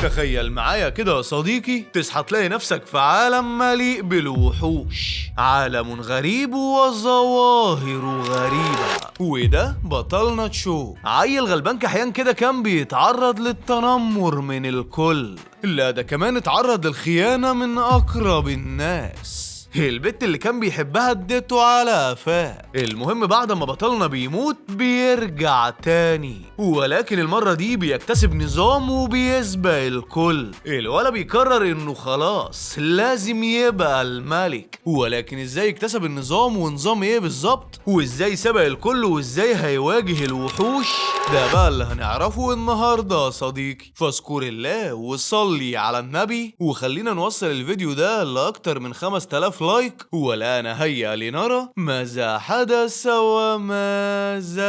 تخيل معايا كده يا صديقي، تصحى تلاقي نفسك في عالم مليء بالوحوش، عالم غريب وظواهر غريبة. وده بطلنا تشو، عيل غلبان كحيان كده كان بيتعرض للتنمر من الكل، لا ده كمان اتعرض للخيانة من أقرب الناس. البت اللي كان بيحبها اديته على قفاه. المهم بعد ما بطلنا بيموت بيرجع تاني، ولكن المرة دي بيكتسب نظام وبيسبق الكل. الولا بيقرر انه خلاص لازم يبقى الملك، ولكن ازاي اكتسب النظام ونظام ايه بالظبط وازاي سبق الكل وازاي هيواجه الوحوش، ده بقى اللي هنعرفه النهارده يا صديقي. فاذكر الله وصلي على النبي، وخلينا نوصل الفيديو ده لاكتر من 5000 لايك. والآن هيا لنرى ماذا حدث وماذا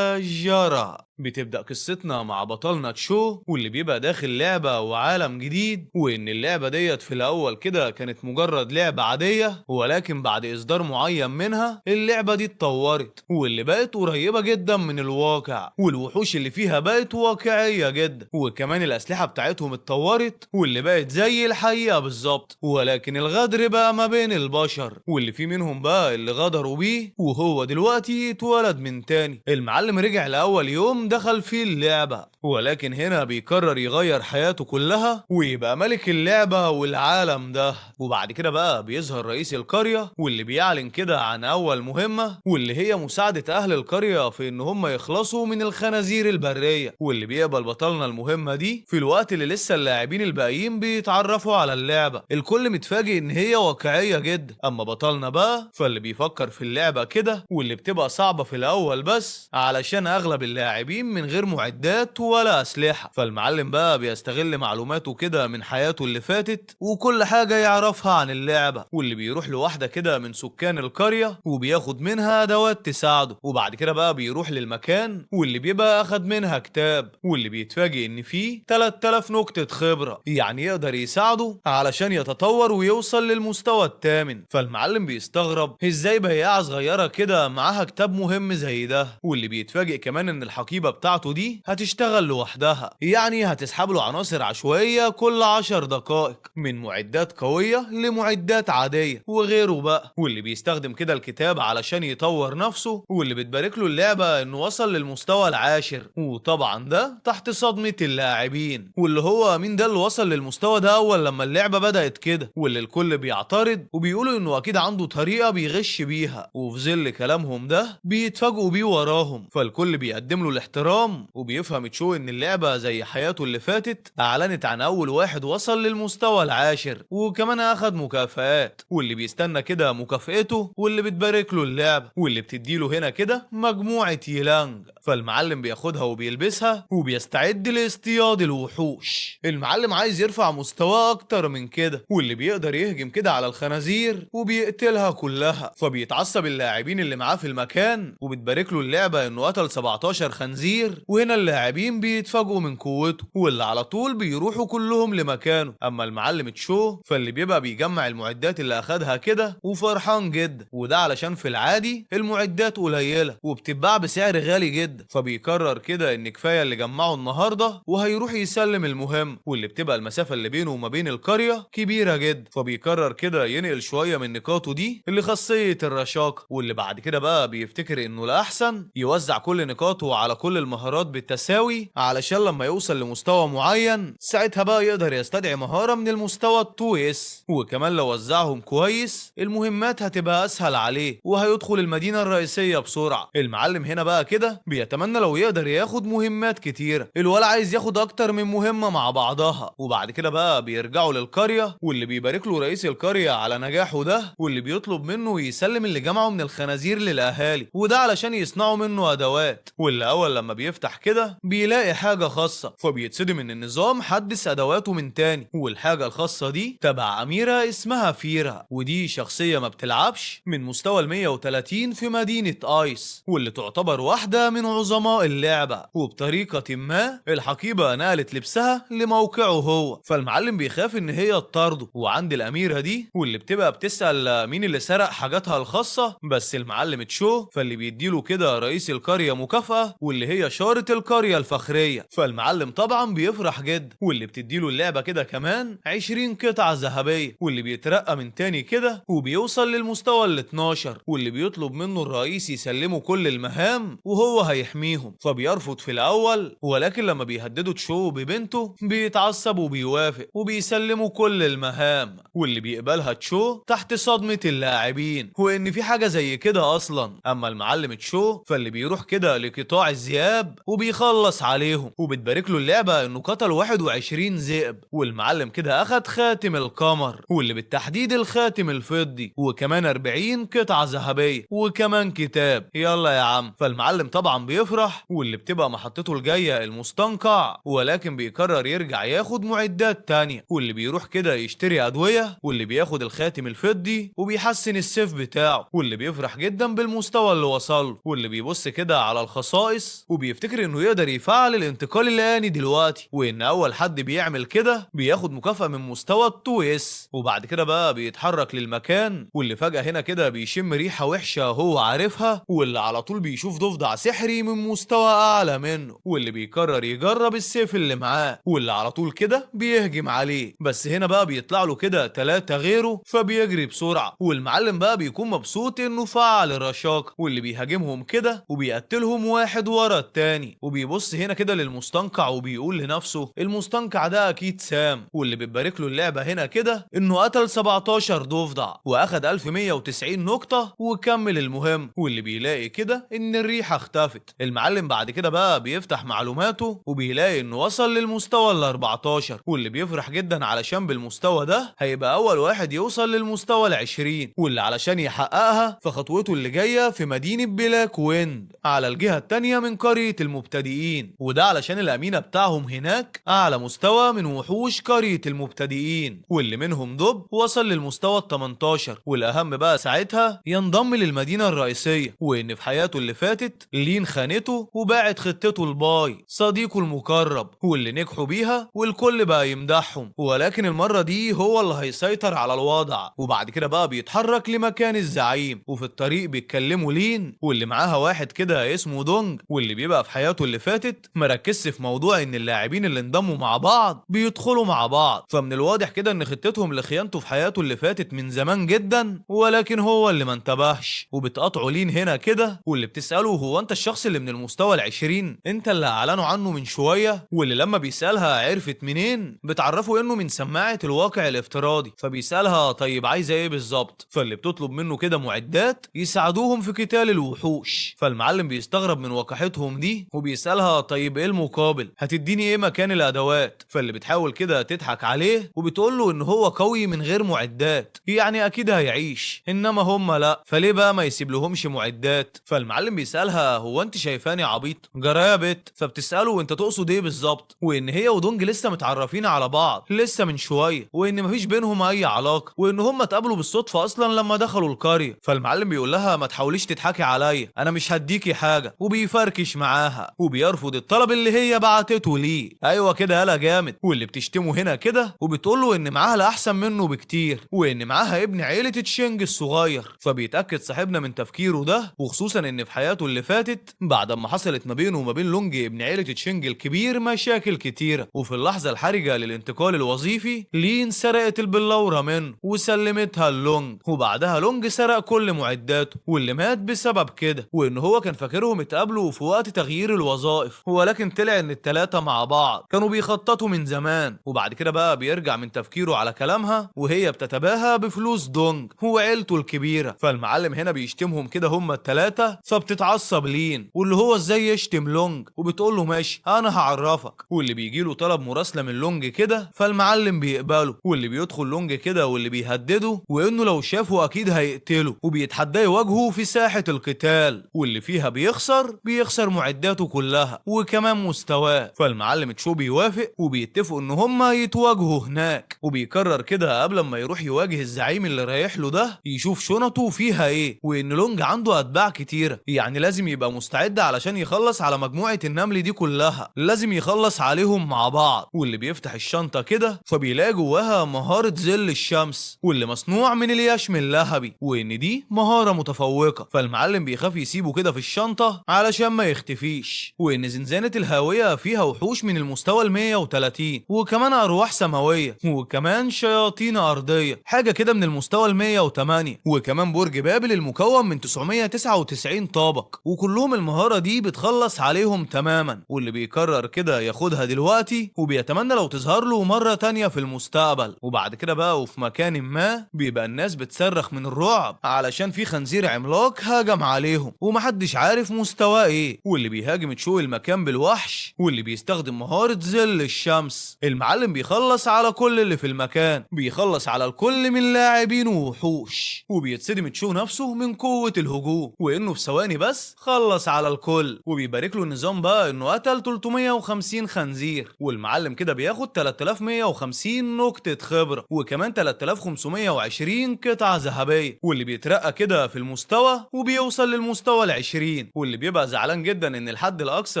جرى. بتبدأ قصتنا مع بطلنا تشو، واللي بيبقى داخل لعبة وعالم جديد، وإن اللعبة ديت في الأول كده كانت مجرد لعبة عادية، ولكن بعد إصدار معين منها اللعبة دي اتطورت واللي بقت قريبة جدا من الواقع، والوحوش اللي فيها بقت واقعية جدا، وكمان الأسلحة بتاعتهم اتطورت واللي بقت زي الحقيقة بالظبط. ولكن الغدر بقى ما بين البشر، واللي في منهم بقى اللي غدروا بيه وهو دلوقتي اتولد من تاني. المعلم رجع لأول يوم دخل فيه اللعبة، ولكن هنا بيقرر يغير حياته كلها ويبقى ملك اللعبة والعالم ده. وبعد كده بقى بيظهر رئيس القرية واللي بيعلن كده عن أول مهمة، واللي هي مساعدة أهل القرية في إن هم يخلصوا من الخنازير البرية. واللي بيقبل بطلنا المهمة دي في الوقت اللي لسه اللاعبين الباقيين بيتعرفوا على اللعبة. الكل متفاجئ إن هي واقعية جدا، أما بطلنا بقى فاللي بيفكر في اللعبة كده واللي بتبقى صعبة في الأول بس علشان أغلب اللاعبين من غير معدات ولا أسلحة. فالمعلم بقى بيستغل معلوماته كده من حياته اللي فاتت وكل حاجة يعرفها عن اللعبة، واللي بيروح لواحدة كده من سكان القرية وبياخد منها أدوات تساعده. وبعد كده بقى بيروح للمكان واللي بيبقى أخد منها كتاب، واللي بيتفاجئ إن فيه 3000 نقطة خبرة، يعني يقدر يساعده علشان يتطور ويوصل للمستوى الثامن. فالمعلم بيستغرب ازاي بياعة صغيرة كده معاها كتاب مهم زي ده، واللي بيتفاجئ كمان ان الحقيبة بتاعته دي هتشتغل لوحدها، يعني هتسحب له عناصر عشوائية كل 10 دقائق، من معدات قوية لمعدات عادية وغيره بقى. واللي بيستخدم كده الكتاب علشان يطور نفسه، واللي بتبارك له اللعبة انه وصل للمستوى العاشر، وطبعا ده تحت صدمة اللاعبين. واللي هو مين ده اللي وصل للمستوى ده اول لما اللعبة بدأت كده، واللي الكل بيعترض وبيقولوا انه اكيد عنده طريقة بيغش بيها، وفي ظل كلامهم ده بيتفاجئوا بيه وراهم. فالكل بيقدم له الاحترام، وبيفهم تشو ان اللعبة زي حياته اللي فاتت اعلنت عن اول واحد وصل للمستوى العاشر، وكمان اخد مكافآت، واللي بيستنى كده مكافئته واللي بتبارك له اللعبة، واللي بتديله هنا كده مجموعة يلانج. فالمعلم بياخدها وبيلبسها وبيستعد لاصطياد الوحوش. المعلم عايز يرفع مستواه اكتر من كده، واللي بيقدر يهجم كده على الخنازير وبيقتلها كلها. فبيتعصب اللاعبين اللي معاه في المكان، وبتبارك له اللعبة انه قتل 17 خنزير. وهنا اللاعبين بيتفاجئوا من قوته، واللي على طول بيروحوا كلهم لمكانه. اما المعلم تشو فاللي بيبقى بيجمع المعدات اللي اخدها كده وفرحان جدا، وده علشان في العادي المعدات قليلة وبتتباع بسعر غالي جدا. فبيقرر كده ان كفاية اللي جمعه النهاردة وهيروح يسلم المهم، واللي بتبقى المسافة اللي بينه وما بين القرية كبيرة جدا. فبيقرر كده ينقل شوية من نقاطه دي لخاصية الرشاقة، واللي بعد كده بقى بيفتكر انه الاحسن يوزع كل نقاطه على كل المهارات بالتساوي، علشان لما يوصل لمستوى معين ساعتها بقى يقدر يستدعي مهارة من المستوى التويس. وكمان لو وزعهم كويس المهمات هتبقى اسهل عليه وهيدخل المدينة الرئيسية بسرعة. المعلم هنا بقى كده بيتمنى لو يقدر ياخد مهمات كتيرة، الولا عايز ياخد اكتر من مهمة مع بعضها. وبعد كده بقى بيرجعوا للقرية، واللي بيبارك له رئيس القرية على نجاحه ده، واللي بيطلب منه يسلم اللي جمعه من الخنازير للاهالي، وده علشان يصنعوا منه ادوات. واللي اول لما بيفتح كده بيلاقي حاجة خاصة، فبيتصدم ان النظام حدث ادواته من تاني. والحاجة الخاصة دي تبع اميرة اسمها فيرا، ودي شخصية ما بتلعبش من مستوى ال 130 في مدينة ايس، واللي تعتبر واحدة من عظماء اللعبة. وبطريقة ما الحقيبة نقلت لبسها لموقعه هو، فالمعلم بيخاف ان هي تطارده. وعند الاميرة دي واللي بتبقى بتسأل مين اللي سرق حاجاتها الخاصة، بس المعلم تشو فاللي بيديله كده رئيس القرية مكافأة، واللي هي شارة القرية الفخمة فخرية. فالمعلم طبعا بيفرح جدا، واللي بتديله اللعبة كده كمان 20 قطعة ذهبية، واللي بيترقى من تاني كده وبيوصل للمستوى ال 12، واللي بيطلب منه الرئيس يسلمه كل المهام وهو هيحميهم. فبيرفض في الأول، ولكن لما بيهددوا تشو ببنته بيتعصب وبيوافق وبيسلموا كل المهام، واللي بيقبلها تشو تحت صدمة اللاعبين وإن في حاجة زي كده أصلا. أما المعلم تشو فاللي بيروح كده لقطاع الذئاب وبيخلص عليهم، وبتبارك له اللعبة إنه قتل 21 ذئب. والمعلم كده أخد خاتم القمر، واللي بالتحديد الخاتم الفضي، وكمان 40 قطعة ذهبية، وكمان كتاب. يلا يا عم. فالمعلم طبعا بيفرح، واللي بتبقى محطته الجاية المستنقع، ولكن بيقرر يرجع ياخد معدات تانية، واللي بيروح كده يشتري أدوية، واللي بياخد الخاتم الفضي وبيحسن السيف بتاعه، واللي بيفرح جدا بالمستوى اللي وصل، واللي بيبص كده على الخصائص وبيفتكر انه يقدر يفعل الانتقال الآني دلوقتي، وان اول حد بيعمل كده بياخد مكافأة من مستوى التويس. وبعد كده بقى بيتحرك للمكان، واللي فجأة هنا كده بيشم ريحة وحشة هو عارفها، واللي على طول بيشوف ضفدع سحري من مستوى اعلى منه، واللي بيقرر يجرب السيف اللي معاه، واللي على طول كده بيهجم عليه. بس هنا بقى بيطلع له كده 3 غيره، فبيجري بسرعة، والمعلم بقى بيكون مبسوط انه فعل الرشاقة، واللي بيهاجمهم كده وبيقتلهم واحد ورا التاني. وبيبص هنا كده للمستنقع وبيقول لنفسه المستنقع ده اكيد سام، واللي بتبارك له اللعبة هنا كده انه قتل 17 ضفدع واخد 1190 نقطة وكمل المهم. واللي بيلاقي كده ان الريحة اختفت. المعلم بعد كده بقى بيفتح معلوماته وبيلاقي انه وصل للمستوى ال 14، واللي بيفرح جدا علشان بالمستوى ده هيبقى اول واحد يوصل للمستوى ال 20، واللي علشان يحققها فخطوته اللي جاية في مدينة بلاك ويند على الجهة التانية من قرية المبتدئين، وده علشان الأمينة بتاعهم هناك أعلى مستوى من وحوش قرية المبتدئين، واللي منهم دب وصل للمستوى ال 18. والأهم بقى ساعتها ينضم للمدينة الرئيسية، وإن في حياته اللي فاتت لين خانته وباعت خطته الباي صديقه المقرب، واللي نجحوا بيها والكل بقى يمدحهم، ولكن المرة دي هو اللي هيسيطر على الوضع. وبعد كده بقى بيتحرك لمكان الزعيم، وفي الطريق بيتكلموا لين، واللي معاها واحد كده اسمه دونج، واللي بيبقى في حياته اللي فاتت مركزش في موضوع ان اللاعبين اللي انضموا مع بعض بيدخلوا مع بعض. فمن الواضح كده ان خطتهم لخيانته في حياته اللي فاتت من زمان جدا، ولكن هو اللي ما انتبهش. وبتقاطعوا لين هنا كده، واللي بتسأله هو انت الشخص اللي من المستوى ال20 انت اللي اعلنوا عنه من شوية؟ واللي لما بيسألها عرفت منين بتعرفه انه من سماعة الواقع الافتراضي. فبيسألها طيب عايزة ايه بالظبط؟ فاللي بتطلب منه كده معدات يساعدوهم في قتال الوحوش. فالمعلم بيستغرب من وقاحتهم دي وبيسألها طيب ايه المقابل؟ هتديني ايه مكان الادوات؟ فاللي بتحاول كده تضحك عليه وبتقول له ان هو قوي من غير معدات، يعني اكيد هيعيش، انما هم لا، فليه بقى ما يسيب لهمش معدات؟ فالمعلم بيسألها هو انت شايفاني عبيط جرى يا بت؟ فبتسأله وانت تقصد ايه بالظبط؟ وان هي ودونج لسه متعرفين على بعض لسه من شويه، وان مفيش بينهم اي علاقه، وان هم اتقابلوا بالصدفه اصلا لما دخلوا القريه. فالمعلم بيقول لها ما تحاوليش تضحكي عليا، انا مش هديكي حاجه، وبيفركش معاها وبيرفض الطلب اللي هي بعتته ليه. ايوه كده يالا جامد. واللي بتشتمه هنا كده وبتقول له ان معاها الاحسن منه بكتير، وان معاها ابن عيله تشينج الصغير. فبيتاكد صاحبنا من تفكيره ده، وخصوصا ان في حياته اللي فاتت بعد ما حصلت ما بينه وما بين لونج ابن عيله تشينج الكبير مشاكل كتيره، وفي اللحظه الحرجه للانتقال الوظيفي لين سرقت البلوره منه وسلمتها لونج، وبعدها لونج سرق كل معداته واللي مات بسبب كده. وان هو كان فاكرهم اتقابلوا في وقت تغيير الوظائف، ولكن طلع ان التلاتة مع بعض كانوا بيخططوا من زمان. وبعد كده بقى بيرجع من تفكيره على كلامها وهي بتتباهى بفلوس دونج وعيلته الكبيره. فالمعلم هنا بيشتمهم كده هما التلاتة، فبتتعصب لين واللي هو ازاي يشتم لونج، وبتقول له ماشي انا هعرفك. واللي بيجي له طلب مراسله من لونج كده فالمعلم بيقبله، واللي بيدخل لونج كده واللي بيهدده وانه لو شافه اكيد هيقتله، وبيتحداه يواجهه في ساحه القتال، واللي فيها بيخسر معداته كلها وكمان مستواه. فالمعلم تشو بيوافق وبيتفقوا ان هما يتواجهوا هناك، وبيقرر كده قبل ما يروح يواجه الزعيم اللي رايح له ده يشوف شنطه فيها ايه، وان لونج عنده اتباع كتيره، يعني لازم يبقى مستعد علشان يخلص على مجموعه النمل دي كلها، لازم يخلص عليهم مع بعض. واللي بيفتح الشنطه كده فبيلاقي جواها مهاره ظل الشمس، واللي مصنوع من اليشم اللهبي، وان دي مهاره متفوقه. فالمعلم بيخاف يسيبه كده في الشنطه علشان ما يختفيش، وان زنزانة الهاوية فيها وحوش من المستوى ال130، وكمان أرواح سماوية، وكمان شياطين أرضية حاجة كده من المستوى ال108، وكمان برج بابل المكون من 999 طابق، وكلهم المهارة دي بتخلص عليهم تماما، واللي بيقرر كده ياخدها دلوقتي وبيتمنى لو تظهر له مرة تانية في المستقبل. وبعد كده بقى وفي مكان ما بيبقى الناس بتصرخ من الرعب علشان في خنزير عملاق هجم عليهم ومحدش عارف مستواه ايه، واللي بيهاجم تشو المكان بالوحش، واللي بيستخدم مهارة ظل الشمس. المعلم بيخلص على كل اللي في المكان، بيخلص على الكل من لاعبين ووحوش، وبيتصدم تشو نفسه من قوة الهجوم وانه في ثواني بس خلص على الكل، وبيبارك له النظام بقى انه قتل 350 خنزير. والمعلم كده بياخد 3150 نقطة خبرة، وكمان 3520 قطعة ذهبية، واللي بيترقى كده في المستوى وبيوصل للمستوى ال20، واللي بيبقى زعلان جدا ان الحد الاقصى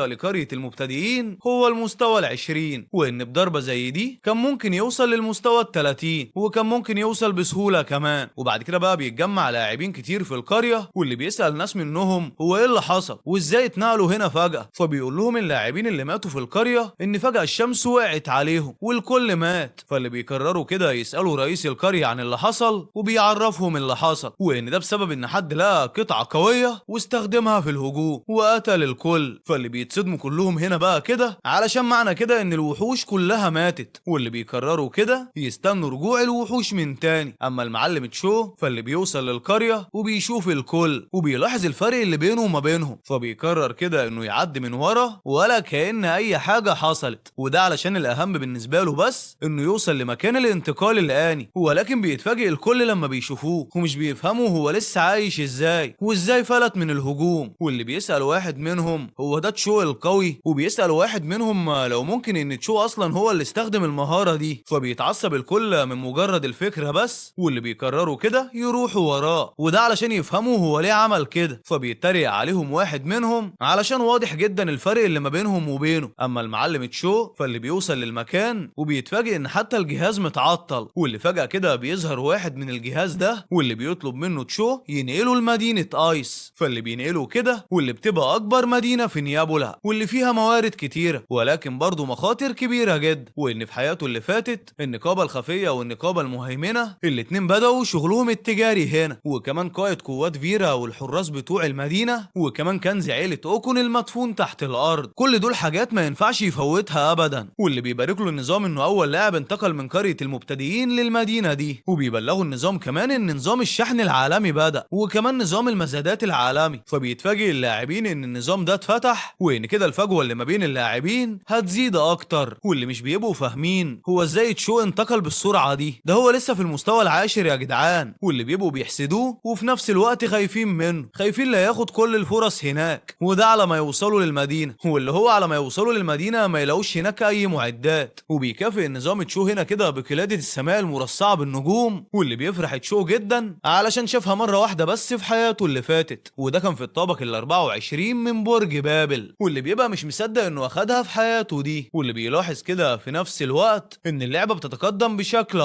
لقرية المبتدئين هو المستوى ال20، وان بضربة زي دي كان ممكن يوصل للمستوى ال30، وكان ممكن يوصل بسهولة كمان. وبعد كده بقى بيتجمع لاعبين كتير في القرية، واللي بيسأل ناس منهم هو ايه اللي حصل وازاي اتنقلوا هنا فجأة، فبيقول لهم اللاعبين اللي ماتوا في القرية ان فجأة الشمس وقعت عليهم والكل مات، فاللي بيقرروا كده يسألوا رئيس القرية عن اللي حصل، وبيعرفهم اللي حصل، وان ده بسبب ان حد لقى قطعة قوية واستخدمها في الهجوم وقتل الكل. فاللي بيتصدموا كلهم هنا بقى كده علشان معنى كده ان الوحوش كلها ماتت، واللي بيقرروا كده يستنوا رجوع الوحوش من تاني. اما المعلم تشو فاللي بيوصل للقرية وبيشوف الكل وبيلاحظ الفرق اللي بينه وما بينهم، فبيقرر كده انه يعدي من ورا ولا كأن اي حاجة حصلت، وده علشان الاهم بالنسبة له بس انه يوصل لمكان الانتقال الآني. ولكن بيتفاجئ الكل لما بيشوفوه ومش بيفهموا هو لسه عايش ازاي وازاي فلت من الهجوم، واللي بيسأل واحد منهم هو ده تشو القوي، وبيسأل واحد منهم لو ممكن ان تشو اصلا هو اللي استخدم المهارة دي، فبيتعصب الكل من مجرد الفكرة بس، واللي بيقرروا كده يروحوا وراه، وده علشان يفهموا هو ليه عمل كده، فبيتريق عليهم واحد منهم علشان واضح جدا الفرق اللي ما بينهم وبينه. اما المعلم تشو فاللي بيوصل للمكان وبيتفاجئ ان حتى الجهاز متعطل، واللي فجأة كده بيظهر واحد من الجهاز ده واللي بيطلب منه تشو ينقله لمدينة ايس، فاللي بينقله كده واللي بتبقى اكبر مدينة في نيابولا واللي فيها موارد كتيرة ولكن برضه مخاطر كبيرة جدا، وان في حياته اللي فاتت النقابة الخفية والنقابة المهيمنة الاتنين بدأوا شغلهم التجاري هنا، وكمان قائد قوات فيرا والحراس بتوع المدينة، وكمان كنز عيلة اوكون المدفون تحت الارض. كل دول حاجات ما ينفعش يفوتها ابدا، واللي بيبارك له النظام انه اول لاعب انتقل من قرية المبتدئين للمدينة دي، وبيبلغوا النظام كمان ان نظام الشحن العالمي بدأ، وكمان نظام المزادات العالمي، فبيتفاجئ اللاعبين ان النظام ده اتفتح، وان كده الفجوة اللي ما بين اللاعبين هتزيد اكتر، واللي مش بيبقوا فاهمين هو ازاي تشو انتقل بالسرعة دي، ده هو لسه في المستوى العاشر يا جدعان، واللي بيبقوا بيحسدوه وفي نفس الوقت خايفين منه، خايفين لا ياخد كل الفرص هناك، وده على ما يوصلوا للمدينة، واللي هو على ما يوصلوا للمدينة ما يلاقوش هناك اي معدات، وبيكافئ النظام تشو هنا كده بقلادة السماء المرصعة بالنجوم، واللي بيفرح تشو جدا علشان شافها مرة واحدة بس في حياته اللي فاتت، وده كان في الطابق ال24 من برج بابل، واللي بيبقى مش مصدق انه اخدها في حياته دي، واللي بيلاحظ كده في نفس الوقت ان اللعبة بتتقدم بشكل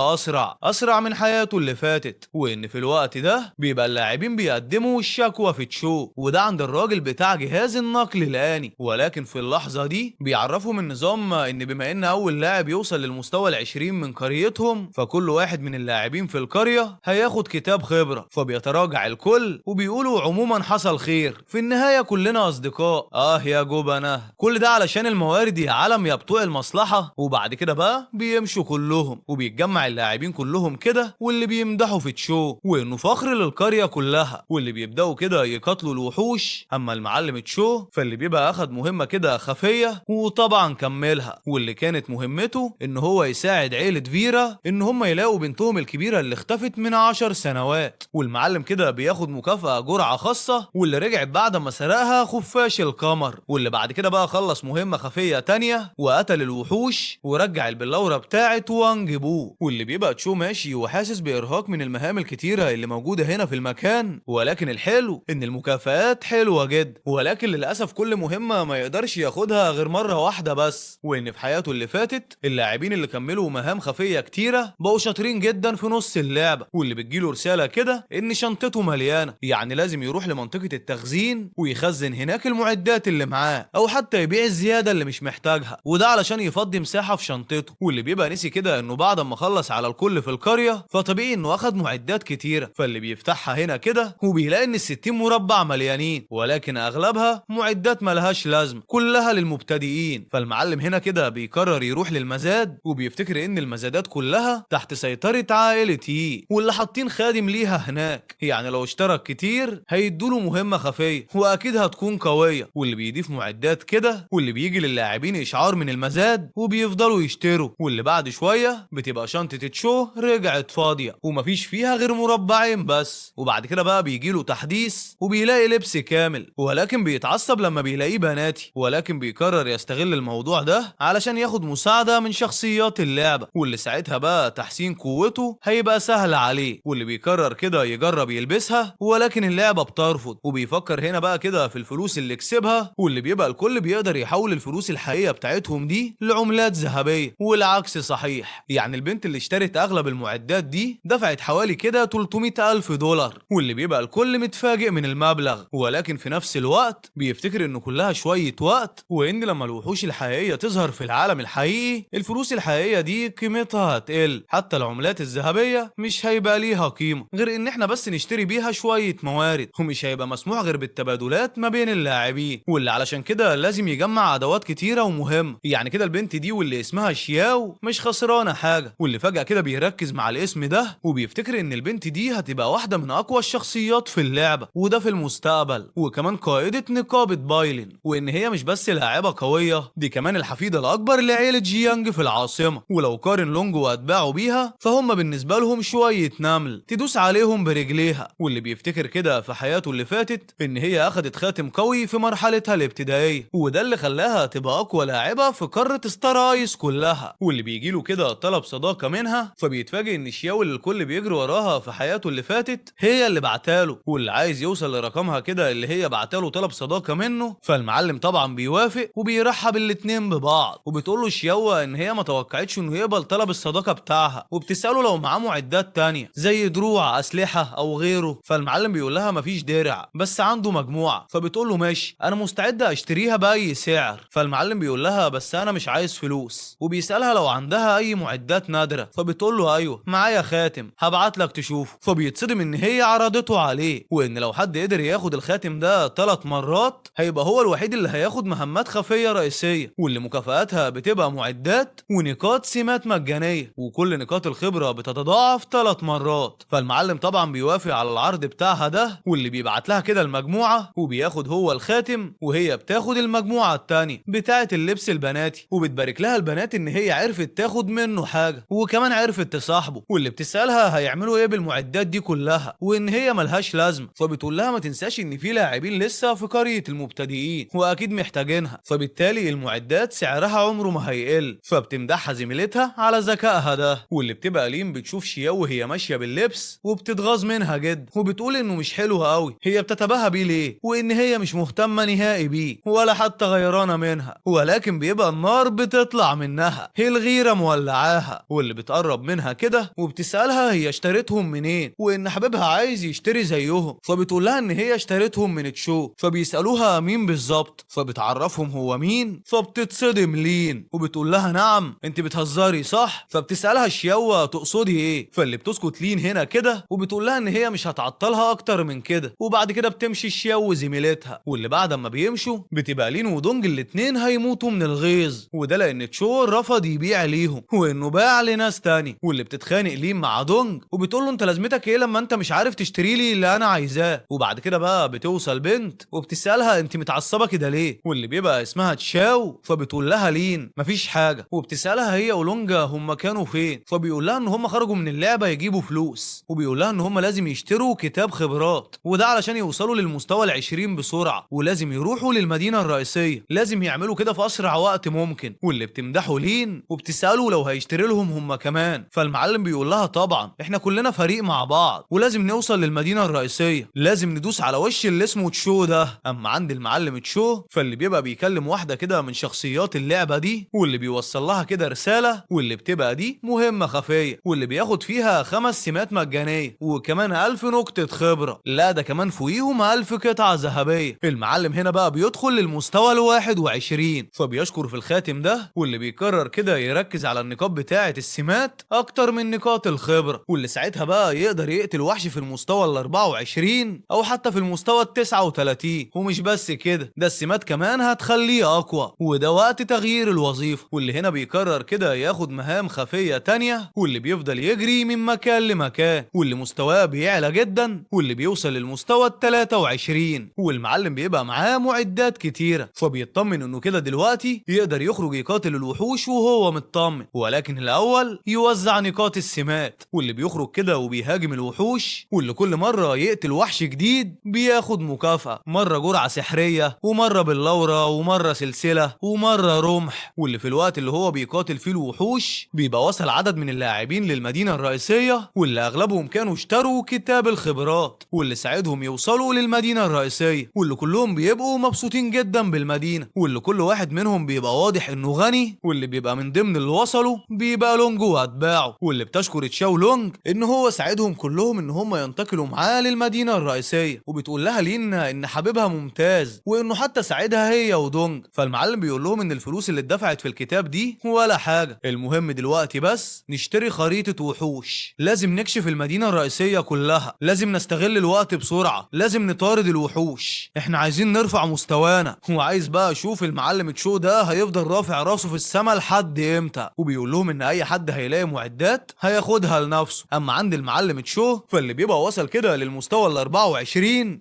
اسرع من حياته اللي فاتت، وان في الوقت ده بيبقى اللاعبين بيقدموا الشكوى في تشو، وده عند الراجل بتاع جهاز النقل الآني، ولكن في اللحظة دي بيعرفهم النظام ان بما ان اول لاعب يوصل للمستوى ال20 من قريتهم فكل واحد من اللاعبين في القرية هياخد كتاب خبرة، فبيتراجع الكل وبيقولوا عموما حصل خير، في النهاية كلنا اصدقاء. يا جبنة، كل ده علشان الموارد يا عالم يا بتوع المصلحة. وبعد كده بقى بيمشوا كلهم وبيتجمع اللاعبين كلهم كده واللي بيمدحوا في تشو وانه فخر للقرية كلها، واللي بيبداوا كده يقاتلوا الوحوش. اما المعلم تشو فاللي بيبقى اخد مهمة كده خفية وطبعا كملها، واللي كانت مهمته ان هو يساعد عيلة فيرا ان هم يلاقوا بنتهم الكبيرة اللي اختفت من 10 سنوات، والمعلم كده بياخد مكافأة جرعة خاصة، واللي رجعت بعد ما سرقها خفاش القمر، واللي بعد كده بقى خلص مهمة خفية تانية وقتل الوحوش ورجع البلورة بتاعت وانج بو، واللي بيبقى تشو ماشي وحاسس بإرهاق من المهام الكتيرة اللي موجودة هنا في المكان، ولكن الحلو ان المكافآت حلوة جدا، ولكن للأسف كل مهمة ما يقدرش ياخدها غير مرة واحدة بس، وان في حياته اللي فاتت اللاعبين اللي كملوا مهام خفية كتيرة بقوا شاطرين جدا في نص اللعبة، واللي بتجيله رسالة كده ان شنطته مليانة، يعني لازم يروح لمنطقة التخزين ويخزن هناك المعدات اللي معاه، او حتى يبيع الزياده اللي مش محتاجها، وده علشان يفضي مساحه في شنطته. واللي بيبقى نسي كده انه بعد ما خلص على الكل في القريه فطبيعي انه اخد معدات كتيره، فاللي بيفتحها هنا كده وبيلاقي ان ال60 مربع مليانين، ولكن اغلبها معدات ملهاش لازمه كلها للمبتدئين. فالمعلم هنا كده بيقرر يروح للمزاد، وبيفتكر ان المزادات كلها تحت سيطره عائله يي، واللي حاطين خادم ليها هناك، يعني لو اشترك كتير هيدوله مهمه خفيه واكيد هتكون قويه. واللي بيضيف معدات كده، واللي بيجي للاعبين اشعار من المزاد وبيفضلوا يشتروا، واللي بعد شويه بتبقى شنطه تشو رجعت فاضيه ومفيش فيها غير مربعين بس. وبعد كده بقى بيجيله تحديث وبيلاقي لبس كامل، ولكن بيتعصب لما بيلاقيه بناتي، ولكن بيقرر يستغل الموضوع ده علشان ياخد مساعده من شخصيات اللعبه، واللي ساعتها بقى تحسين قوته هيبقى سهل عليه. واللي بيقرر كده يجرب يلبسها، ولكن اللعبه بترفض. وبيفكر هنا بقى كده في الفلوس اللي كسبها، واللي بيبقى الكل بيقدر يحول الفلوس الحقيقيه بتاعتهم دي لعملات ذهبيه، والعكس صحيح. يعني البنت اللي اشترت اغلب المعدات دي دفعت حوالي كده 300 ألف دولار، واللي بيبقى الكل متفاجئ من المبلغ، ولكن في نفس الوقت بيفتكر انه كلها شويه وقت، وان لما الوحوش الحقيقيه تظهر في العالم الحقيقي الفلوس الحقيقيه دي قيمتها هتقل، حتى العملات الذهبيه مش هيبقى ليها قيمه غير ان احنا بس نشتري بيها شويه موارد، ومش هيبقى مسموح غير بالتبادلات ما بين اللاعبين. واللي علشان كده لازم يجمع ادوات كتيره ومهمه. يعني كده البنت دي واللي اسمها شياو مش خسرانه حاجه، واللي فجاه كده بيركز مع الاسم ده وبيفتكر ان البنت دي هتبقى واحده من اقوى الشخصيات في اللعبه، وده في المستقبل، وكمان قائده نقابه بايلين، وان هي مش بس لاعبه قويه، دي كمان الحفيده الاكبر لعيله جيانج في العاصمه. ولو قارن لونج واتباعه بيها فهم بالنسبه لهم شويه نمل تدوس عليهم برجليها. واللي بيفتكر كده في حياته اللي فاتت ان هي اخدت خاتم قوي في مرحلتها الابتدائيه، وده اللي خلاها تبقى اقوى لاعبه في قاره ستار ايس كلها. واللي بيجيله كده طلب صداقه منها، فبيتفاجئ ان شياو اللي الكل بيجري وراها في حياته اللي فاتت هي اللي بعتاله، واللي عايز يوصل لرقمها كده اللي هي بعتاله طلب صداقه منه. فالمعلم طبعا بيوافق وبيرحب الاتنين ببعض، وبتقول له شياو ان هي ما توقعتش انه يقبل طلب الصداقه بتاعها، وبتساله لو معاه معدات تانية زي دروع اسلحه او غيره. فالمعلم بيقول لها مفيش درع بس عنده مجموعه، فبتقول له ماشي انا مستعده اشتريها باي سعر. فالمعلم بيقول لها بس انا مش عايز فلوس، وبيسالها لو عندها اي معدات نادره، فبتقول له ايوه معايا خاتم هبعت لك تشوفه. فبيتصدم ان هي عرضته عليه، وان لو حد قدر ياخد الخاتم ده 3 مرات هيبقى هو الوحيد اللي هياخد مهمات خفيه رئيسيه، واللي مكافآتها بتبقى معدات ونقاط سمات مجانيه، وكل نقاط الخبره بتتضاعف 3 مرات. فالمعلم طبعا بيوافق على العرض بتاعها ده، واللي بيبعت لها كده المجموعه، وبياخد هو الخاتم، وهي بتاخد المجموعه التانية بتاعه اللبس البناتي، وبتبارك لها البنات ان هي عرفت تاخد منه حاجه، وكمان عرفت تصاحبه. واللي بتسالها هيعملوا ايه بالمعدات دي كلها، وان هي ملهاش لازمه، فبتقول لها ما تنساش ان في لاعبين لسه في قريه المبتدئين واكيد محتاجينها، فبالتالي المعدات سعرها عمره ما هيقل. فبتمدحها زميلتها على ذكائها ده. واللي بتبقى لين بتشوف شياو وهي ماشيه باللبس وبتتغاظ منها جد، وبتقول انه مش حلو قوي، هي بتتباهى بيه ليه، وان هي مش مهتمه نهائي بيه ولا حتى غيرانه منها، ولكن بيبقى النار بتطلع منها، هي الغيره مولعاها. واللي بتقرب منها كده وبتسالها هي اشتريتهم منين، وان حبيبها عايز يشتري زيهم، فبتقول لها ان هي اشتريتهم من تشو. فبيسالوها مين بالظبط، فبتعرفهم هو مين، فبتتصدم لين وبتقول لها نعم انت بتهزري صح. فبتسالها شياوة تقصدي ايه، فاللي بتسكت لين هنا كده وبتقول لها ان هي مش هتعطلها اكتر من كده. وبعد كده بتمشي شياو زميلتها، واللي بعد ما بيمشوا بتبقى لين ودونج الاتنين هيموتوا من الغيظ، وده لان تشو رفض يبيع ليهم وانه باع لناس تاني. واللي بتتخانق لين مع دونج وبتقول له انت لازمتك ايه لما انت مش عارف تشتري لي اللي انا عايزاه. وبعد كده بقى بتوصل بنت وبتسالها انت متعصبه كده ليه، واللي بيبقى اسمها تشاو، فبتقول لها لين مفيش حاجه. وبتسالها هي ولونجا هم كانوا فين، فبيقول لها ان هم خرجوا من اللعبه يجيبوا فلوس، وبيقول لها ان هم لازم يشتروا كتاب خبرات، وده علشان يوصلوا للمستوى ال20 بسرعه، ولازم يروحوا للمدينه الرئيسيه، لازم يعملوا كده في اسرع وقت ممكن. واللي بتمدحوا لين وبتساله لو هيشتري لهم هم كمان. فالمعلم بيقول لها طبعا احنا كلنا فريق مع بعض ولازم نوصل للمدينه الرئيسيه، لازم ندوس على وش اللي اسمه تشو ده. اما عند المعلم تشو فاللي بيبقى بيكلم واحده كده من شخصيات اللعبه دي، واللي بيوصل لها كده رساله، واللي بتبقى دي مهمه خفيه، واللي بياخد فيها 5 سمات مجانيه وكمان 1000 نقطه خبره، لا ده كمان فوقيهم 1000 قطعه ذهبيه. المعلم هنا بقى بيدخل للمستوى ال21، فبيشكر في الخاتم ده، واللي بيقرر كده يركز على النقاط بتاعة السمات أكتر من نقاط الخبرة، واللي ساعتها بقى يقدر يقتل وحش في المستوى ال24 أو حتى في المستوى ال39. ومش بس كده، ده السمات كمان هتخليه أقوى، وده وقت تغيير الوظيفة، واللي هنا بيقرر كده ياخد مهام خفية تانية، واللي بيفضل يجري من مكان لمكان، واللي مستواه بيعلى جدا، واللي بيوصل للمستوى ال23. والمعلم بيبقى معاه معدات كتيرة، فبيطمن انه كده دلوقتي يقدر يخرج يقاتل الوحوش وهو مطمن. ولكن الاول يوزع نقاط السمات، واللي بيخرج كده وبيهاجم الوحوش، واللي كل مرة يقتل وحش جديد بياخد مكافأة، مرة جرعة سحرية، ومرة باللورة، ومرة سلسلة، ومرة رمح. واللي في الوقت اللي هو بيقاتل فيه الوحوش بيبقى وصل عدد من اللاعبين للمدينة الرئيسية، واللي اغلبهم كانوا اشتروا كتاب الخبرات، واللي ساعدهم يوصلوا للمدينة الرئيسية، واللي كلهم بيبقوا مبسوطين جدا بالمدينة، واللي كل واحد منهم بيبقى واضح انه غني، واللي بيبقى من ضمن اللي وصلوا بيبقى لونج واتباعه، واللي بتشكر تشاو لونج ان هو ساعدهم كلهم ان هم ينتقلوا معاه للمدينة الرئيسية، وبتقول لها لينا ان حبيبها ممتاز، وانه حتى ساعدها هي ودونج. فالمعلم بيقول لهم ان الفلوس اللي اتدفعت في الكتاب دي ولا حاجة، المهم دلوقتي بس نشتري خريطة وحوش، لازم نكشف المدينة الرئيسية كلها، لازم نستغل الوقت بسرعة، لازم نطارد الوحوش، احنا عايزين نرفع مستوانا. وعايز بقى اشوف المعلم تشو ده هيفضل رافع راسه في السما لحد امتى. وبيقول لهم ان اي حد هيلاقي معدات هياخدها لنفسه. اما عند المعلم تشو فاللي بيبقى وصل كده للمستوى ال24،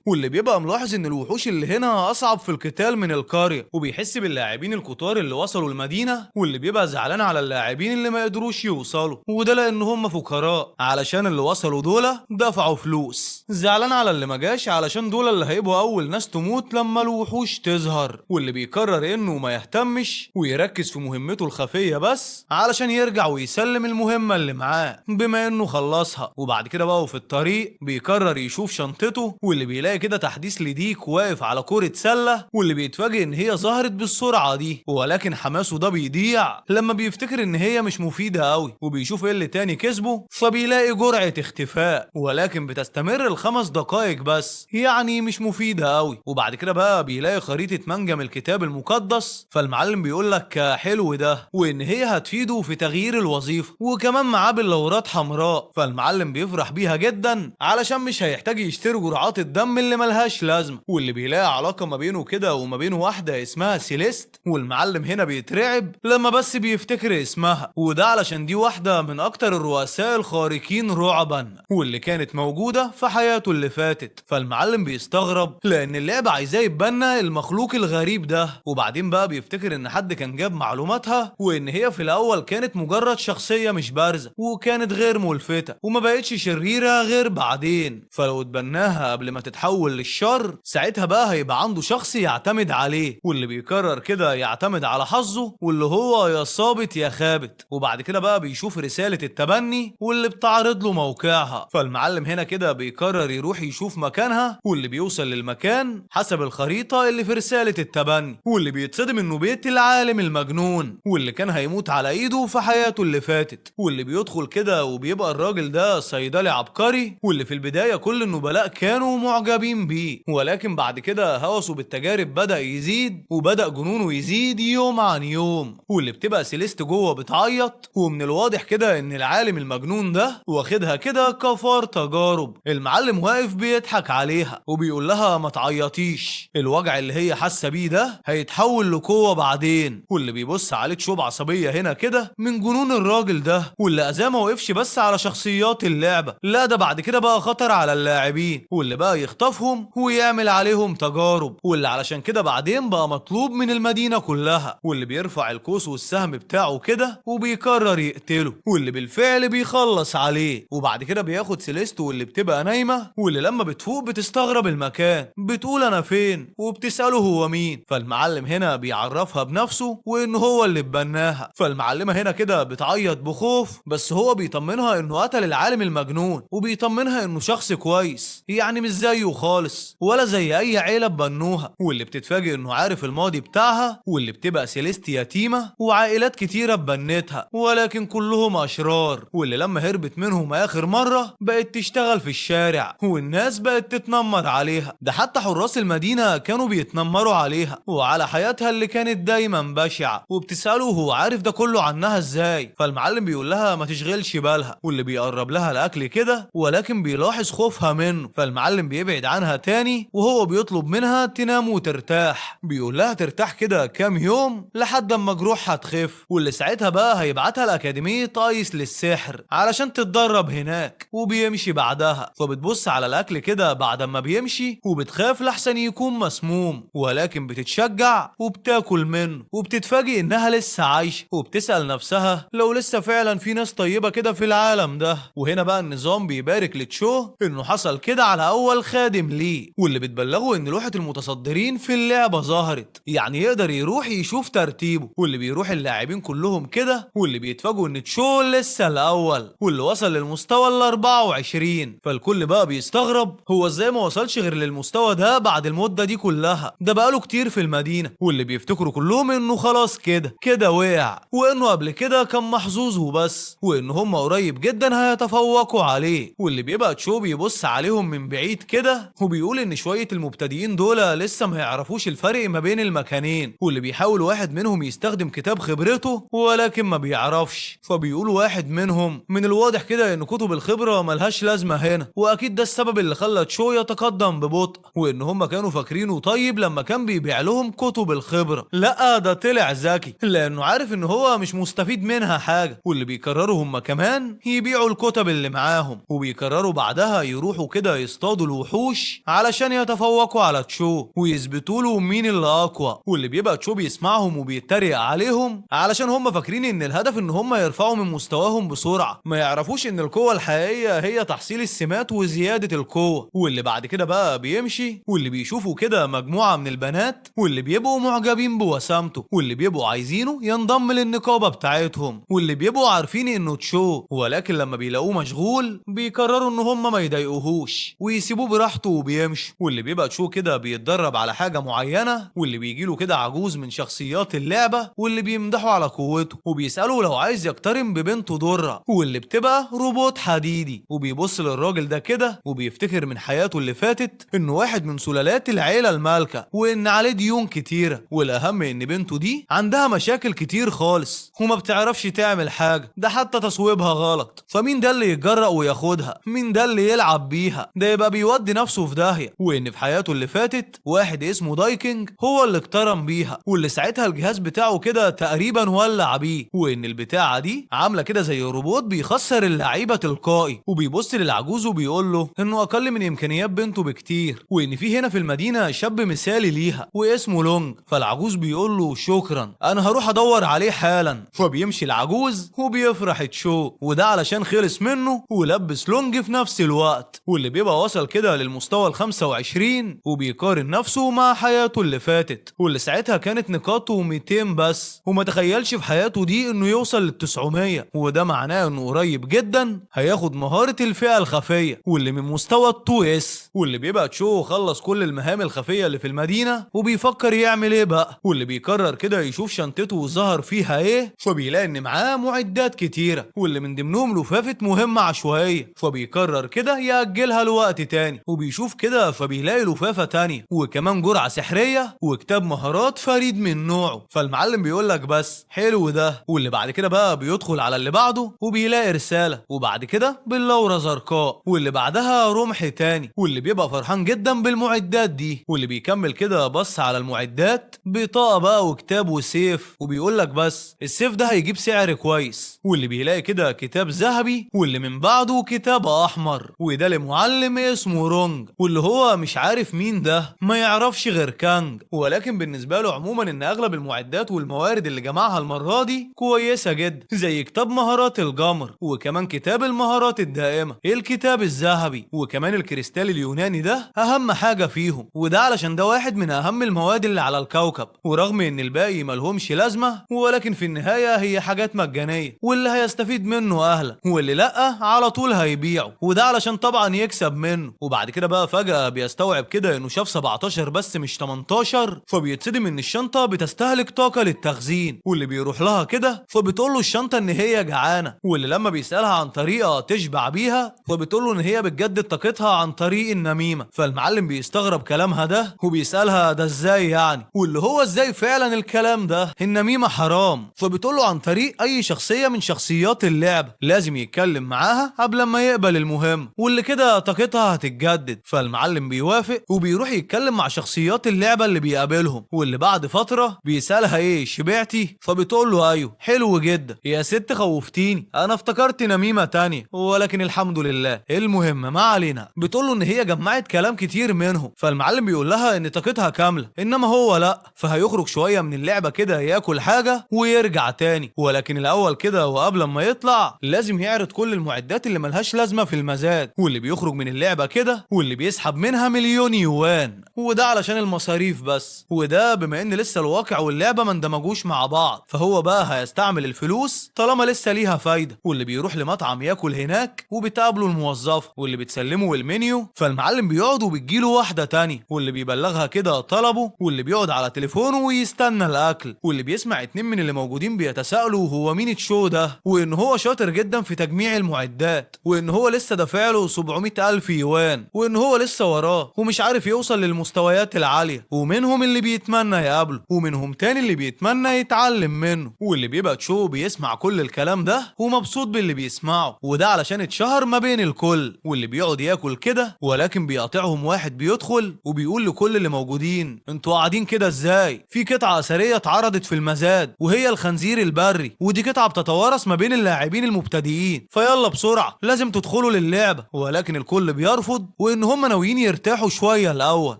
واللي بيبقى ملاحظ ان الوحوش اللي هنا اصعب في القتال من القرية، وبيحس باللاعبين الكتار اللي وصلوا المدينة، واللي بيبقى زعلان على اللاعبين اللي ما قدروش يوصلوا، وده لان هم فقراء علشان اللي وصلوا دول دفعوا فلوس. زعلان على اللي ما جاش علشان دول اللي هيبقوا اول ناس تموت لما الوحوش تظهر، واللي بيقرر انه ما يهتمش ويركز في مهمته الخفية بس علشان يرجع ويسلم المهمة اللي معاه بما انه خلصها. وبعد كده بقى وفي الطريق بيقرر يشوف شنطته، واللي بيلاقي كده تحديث لديك واقف على كرة سلة، واللي بيتفاجئ ان هي ظهرت بالسرعة دي، ولكن حماسه ده بيضيع لما بيفتكر ان هي مش مفيدة قوي، وبيشوف ايه اللي تاني كسبه، فبيلاقي جرعة اختفاء، ولكن بتستمر ال5 دقايق بس، يعني مش مفيدة قوي. وبعد كده بقى بيلاقي خريطة منجم الكتاب المقدس، فالمعلم بيقول لك حلو ده، وان هي هتفيده في تغيير الوظيفة، وكمان معاه بلورات حمراء، فالمعلم بيفرح بيها جدا علشان مش هيحتاج يشتري جرعات الدم اللي ملهاش لازمة. واللي بيلاقي علاقة ما بينه كده وما بين واحدة اسمها سيليست، والمعلم هنا بيترعب لما بس بيفتكر اسمها، وده علشان دي واحدة من اكتر الرؤساء الخارقين رعبا، واللي كانت موجودة في حياته اللي فاتت. فالمعلم بيستغرب لان اللعبة عايزاه يتبنى المخلوق الغريب ده، وبعدين بقى بيفتكر ان حد كان جاب معلوماتها، وان هي في الاول كانت مجرد شخصية مش بارزة، وكانت غير ملفتة، وما بقتش شريرة غير بعدين، فلو اتبناها قبل ما تتحول للشر ساعتها بقى هيبقى عنده شخص يعتمد عليه. واللي بيقرر كده يعتمد على حظه، واللي هو يا صابت يا خابت. وبعد كده بقى بيشوف رسالة التبني واللي بتعرض له موقعها، فالمعلم هنا كده بيقرر يروح يشوف مكانها، واللي بيوصل للمكان حسب الخريطة اللي في رسالة التبني، واللي بيتصدم انه بيت العالم المجنون، واللي كان هيموت على ايده في حياته اللي فاتت. واللي بيدخل كده وبيبقى الراجل ده صيدلي عبقري، واللي في البداية كل النبلاء كانوا معجبين بيه، ولكن بعد كده هوسه بالتجارب بدأ يزيد، وبدأ جنونه يزيد يوم عن يوم. واللي بتبقى سيليست جوه بتعيط، ومن الواضح كده ان العالم المجنون ده واخدها كده كفار تجارب. المعلم واقف بيضحك عليها وبيقول لها ما تعيطيش، الوجع اللي هي حاسه بيه ده هيتحول لقوه بعدين. واللي بيبص عليه تشوب عصبيه هنا كده من جنون الراجل ده، واللي اذاه ما وقفش بس على شخصيات اللعبه، لا ده بعد كده بقى خطر على اللاعبين، واللي بقى يخطفهم ويعمل عليهم تجارب، واللي علشان كده بعدين بقى مطلوب من المدينه كلها. واللي بيرفع القوس والسهم بتاعه كده وبيقرر يقتله، واللي بالفعل بيخلص عليه. وبعد كده بياخد سيليست واللي بتبقى نايمه، واللي لما بتفوق بتستغرب المكان، بتقول انا فين، وبتساله هو مين. فالمعلم هنا بيعرفها بنفسه وان هو اللي اتبناها. فالمعلمه هنا كده بتعيط بخوف، بس هو بيطمنها انه قتل العالم المجنون، وبيطمنها انه شخص كويس، يعني مش زيه خالص ولا زي اي عيله بنوها. واللي بتتفاجئ انه عارف الماضي بتاعها، واللي بتبقى سيليست يتيمه وعائلات كتيره بنتها ولكن كلهم اشرار، واللي لما هربت منهم اخر مره بقت تشتغل في الشارع، والناس بقت تتنمر عليها، ده حتى حراس المدينه كانوا بيتنمروا بيتنمروا عليها وعلى حياتها اللي كانت دايما بشعة، وبتسأله هو عارف ده كله عنها ازاي. فالمعلم بيقول لها ما تشغلش بالها، واللي بيقرب لها الاكل كده ولكن بيلاحظ خوفها منه. فالمعلم بيبعد عنها تاني وهو بيطلب منها تنام وترتاح. بيقول لها ترتاح كده كام يوم لحد اما جروحها تخف، واللي ساعتها بقى هيبعتها لأكاديمية ايس للسحر علشان تتدرب هناك. وبيمشي بعدها، فبتبص على الاكل كده بعد ما بيمشي وبتخاف لحسن يكون مسموم، ولكن بتتشجع وبتاكل منه. وبتتفاجئ انها لسه عايشه، وبتسأل نفسها لو لسه فعلا في ناس طيبه كده في العالم ده. وهنا بقى النظام بيبارك لتشو انه حصل كده على اول خادم ليه، واللي بتبلغه ان لوحه المتصدرين في اللعبه ظهرت، يعني يقدر يروح يشوف ترتيبه. واللي بيروح اللاعبين كلهم كده، واللي بيتفاجئوا ان تشو لسه الاول واللي وصل للمستوى ال 24. فالكل بقى بيستغرب هو ازاي ما وصلش غير للمستوى ده بعد المده دي كلها، ده بقاله كتير في المدينه. واللي بيفتكروا كلهم انه خلاص كده وقع، وانه قبل كده كان محظوظ وبس، وان هم قريب جدا هيتفوقوا عليه. واللي بيبقى تشو بيبص عليهم من بعيد كده وبيقول ان شويه المبتدئين دول لسه ما يعرفوش الفرق ما بين المكانين، واللي بيحاول واحد منهم يستخدم كتاب خبرته ولكن ما بيعرفش. فبيقول واحد منهم من الواضح كده ان كتب الخبره ملهاش لازمه هنا، واكيد ده السبب اللي خلى تشو يتقدم ببطء، وان هم كانوا فاكرينه طيب لما كان بيبيع لهم كتب الخبره. لا، ده طلع ذكي لانه عارف ان هو مش مستفيد منها حاجه. واللي بيقرروا هم كمان يبيعوا الكتب اللي معاهم، وبيقرروا بعدها يروحوا كده يصطادوا الوحوش علشان يتفوقوا على تشو ويثبتوا له مين اللي اقوى. واللي بيبقى تشو بيسمعهم وبيتريق عليهم علشان هم فاكرين ان الهدف ان هم يرفعوا من مستواهم بسرعه، ما يعرفوش ان القوه الحقيقيه هي تحصيل السمات وزياده القوه. واللي بعد كده بقى بيمشي، واللي بيشوفوا كده مجموعه من البنات واللي بيبقوا معجبين بوسامته، واللي بيبقوا عايزينه ينضم للنقابه بتاعتهم، واللي بيبقوا عارفين انه تشو، ولكن لما بيلاقوه مشغول بيقرروا ان هم ما يضايقوهوش ويسيبوه براحته وبيمشوا. واللي بيبقى تشو كده بيتدرب على حاجه معينه، واللي بيجيله كده عجوز من شخصيات اللعبه واللي بيمدحوا على قوته وبيساله لو عايز يقترن ببنته درة، واللي بتبقى روبوت حديدي. وبيبص للراجل ده كده وبيفتكر من حياته اللي فاتت انه واحد من سلالات العيله المالكه، وان عليه ديون كتيره، والاهم ان بنته دي عندها مشاكل كتير خالص وما بتعرفش تعمل حاجه، ده حتى تصويبها غلط. فمين ده اللي يتجرأ وياخدها؟ مين ده اللي يلعب بيها؟ ده يبقى بيودي نفسه في داهيه. وان في حياته اللي فاتت واحد اسمه دايكنج هو اللي اقترن بيها، واللي ساعتها الجهاز بتاعه كده تقريبا ولع بيه، وان البتاعه دي عامله كده زي روبوت بيخسر اللعيبه تلقائي. وبيبص للعجوز وبيقول له انه اقل من امكانيات بنته بكتير، وان في هنا في المدينه شاب مثالي ليها واسمه لونج. فالعجوز بيقول له شكرا، انا هروح ادور عليه حالا. فبيمشي العجوز وبيفرح تشو، وده علشان خلص منه ولبس لونج في نفس الوقت. واللي بيبقى وصل كده للمستوى ال 25 وبيقارن نفسه مع حياته اللي فاتت، واللي ساعتها كانت نقاطه 200 بس، وما تخيلش في حياته دي انه يوصل لل 900. وده معناه انه قريب جدا هياخد مهارة الفئة الخفية واللي من مستوى ال 2 اس. واللي بيبقى تشو خلص كل المهام الخفية اللي في المدينة وبيفكر يعمل ايه بقى، واللي بيقرر كده يشوف شنطته وظهر فيها ايه، فبيلاقي ان معاه معدات كتيرة واللي من ضمنهم لفافة مهمة عشوائية، فبيقرر كده يأجلها لوقت تاني. وبيشوف كده فبيلاقي لفافة تانية وكمان جرعة سحرية وكتاب مهارات فريد من نوعه. فالمعلم بيقولك بس حلو ده. واللي بعد كده بقى بيدخل على اللي بعده وبيلاقي رسالة، وبعد كده باللورة زرقاء، واللي بعدها رمح تاني، واللي بيبقى فرحان جدا بالمعدات دي. واللي بيكمل كده بص على المعدات، بطاقة بقى وكتاب وسيف، وبيقولك بس السيف ده هيجيب سعر كويس. واللي بيلاقي كده كتاب ذهبي، واللي من بعده كتاب احمر، وده لمعلم اسمه رونج، واللي هو مش عارف مين ده، ما يعرفش غير كانج. ولكن بالنسبة له عموما ان اغلب المعدات والموارد اللي جمعها المرة دي كويسة جدا، زي كتاب مهارات الجمر، وكمان كتاب المهارات الدائمة، الكتاب الذهبي، وكمان الكريستال اليوناني ده اهم حاجة فيهم، وده علشان ده واحد من اهم المواد اللي على الكوكب. ورغم ان الباقي ملهمش لازمة، ولكن في النهاية هي حاجات مجانية، واللي هيستفيد منه اهلا، واللي لا على طول هيبيعه، وده علشان طبعا يكسب منه. وبعد كده بقى فجأة بيستوعب كده انه شاف 17 بس مش 18، فبيتصدم ان الشنطة بتستهلك طاقة للتخزين. واللي بيروح لها كده فبتقول له الشنطة ان هي جعانة، واللي لما بيسألها عن طريقة تشبع بيها فبتقول له ان هي بتجدد طاقتها عن طريق النميمة. فالمعلم بيستغرب كلامها ده وبيسألها فبيسألها ده ازاي يعني، واللي هو ازاي فعلا الكلام ده، النميمة حرام. فبتقول له عن طريق اي شخصية من شخصيات اللعبة لازم يتكلم معاها قبل ما يقبل المهمة، واللي كده طاقتها هتتجدد. فالمعلم بيوافق وبيروح يتكلم مع شخصيات اللعبة اللي بيقابلهم، واللي بعد فترة بيسألها ايه شبعتي؟ فبتقول له ايوه حلو جدا يا ست، خوفتيني انا افتكرت نميمة تانية، ولكن الحمد لله. المهم ما علينا. بتقول له ان هي جمعت كلام كتير منهم، فالمعلم بيقول لها ان طاقتها كاملة، انما هو لا، فهيخرج شوية من اللعبة كده ياكل حاجة ويرجع تاني. ولكن الاول كده وقبل ما يطلع لازم يعرض كل المعدات اللي ملهاش لازمة في المزاد، واللي بيخرج من اللعبة كده واللي بيسحب منها مليون يوان، وده علشان المصاريف بس. وده بما ان لسه الواقع واللعبة ما اندمجوش مع بعض، فهو بقى هيستعمل الفلوس طالما لسه ليها فايدة. واللي بيروح لمطعم ياكل هناك وبتقابله الموظفة واللي بتسلمه المنيو، فالمعلم بيقعد وبتجيله واحدة تانية واللي بيبلغها كده طلبه، واللي بيقعد على تليفونه ويستنى الاكل، واللي بيسمع اتنين من اللي موجودين بيتساءلوا هو مين تشو ده، وان هو شاطر جدا في تجميع المعدات، وان هو لسه دافع له 700 الف يوان، وان هو لسه وراه ومش عارف يوصل للمستويات العالية. ومنهم اللي بيتمنى يقابله، ومنهم تاني اللي بيتمنى يتعلم منه. واللي بيبقى تشو بيسمع كل الكلام ده ومبسوط باللي بيسمعه، وده علشان اتشهر ما بين الكل. واللي بيقعد ياكل كده، ولكن بيقاطعهم واحد بيدخل وبيقول لكل اللي موجودين انتوا قاعدين كده ازاي؟ في قطعة اثرية اتعرضت في المزاد وهي الخنزير البري، ودي قطعة بتتوارث ما بين اللاعبين المبتدئين، فيلا بسرعة لازم تدخلوا للعبة. ولكن الكل بيرفض، وان هم ناويين يرتاحوا شوية الاول.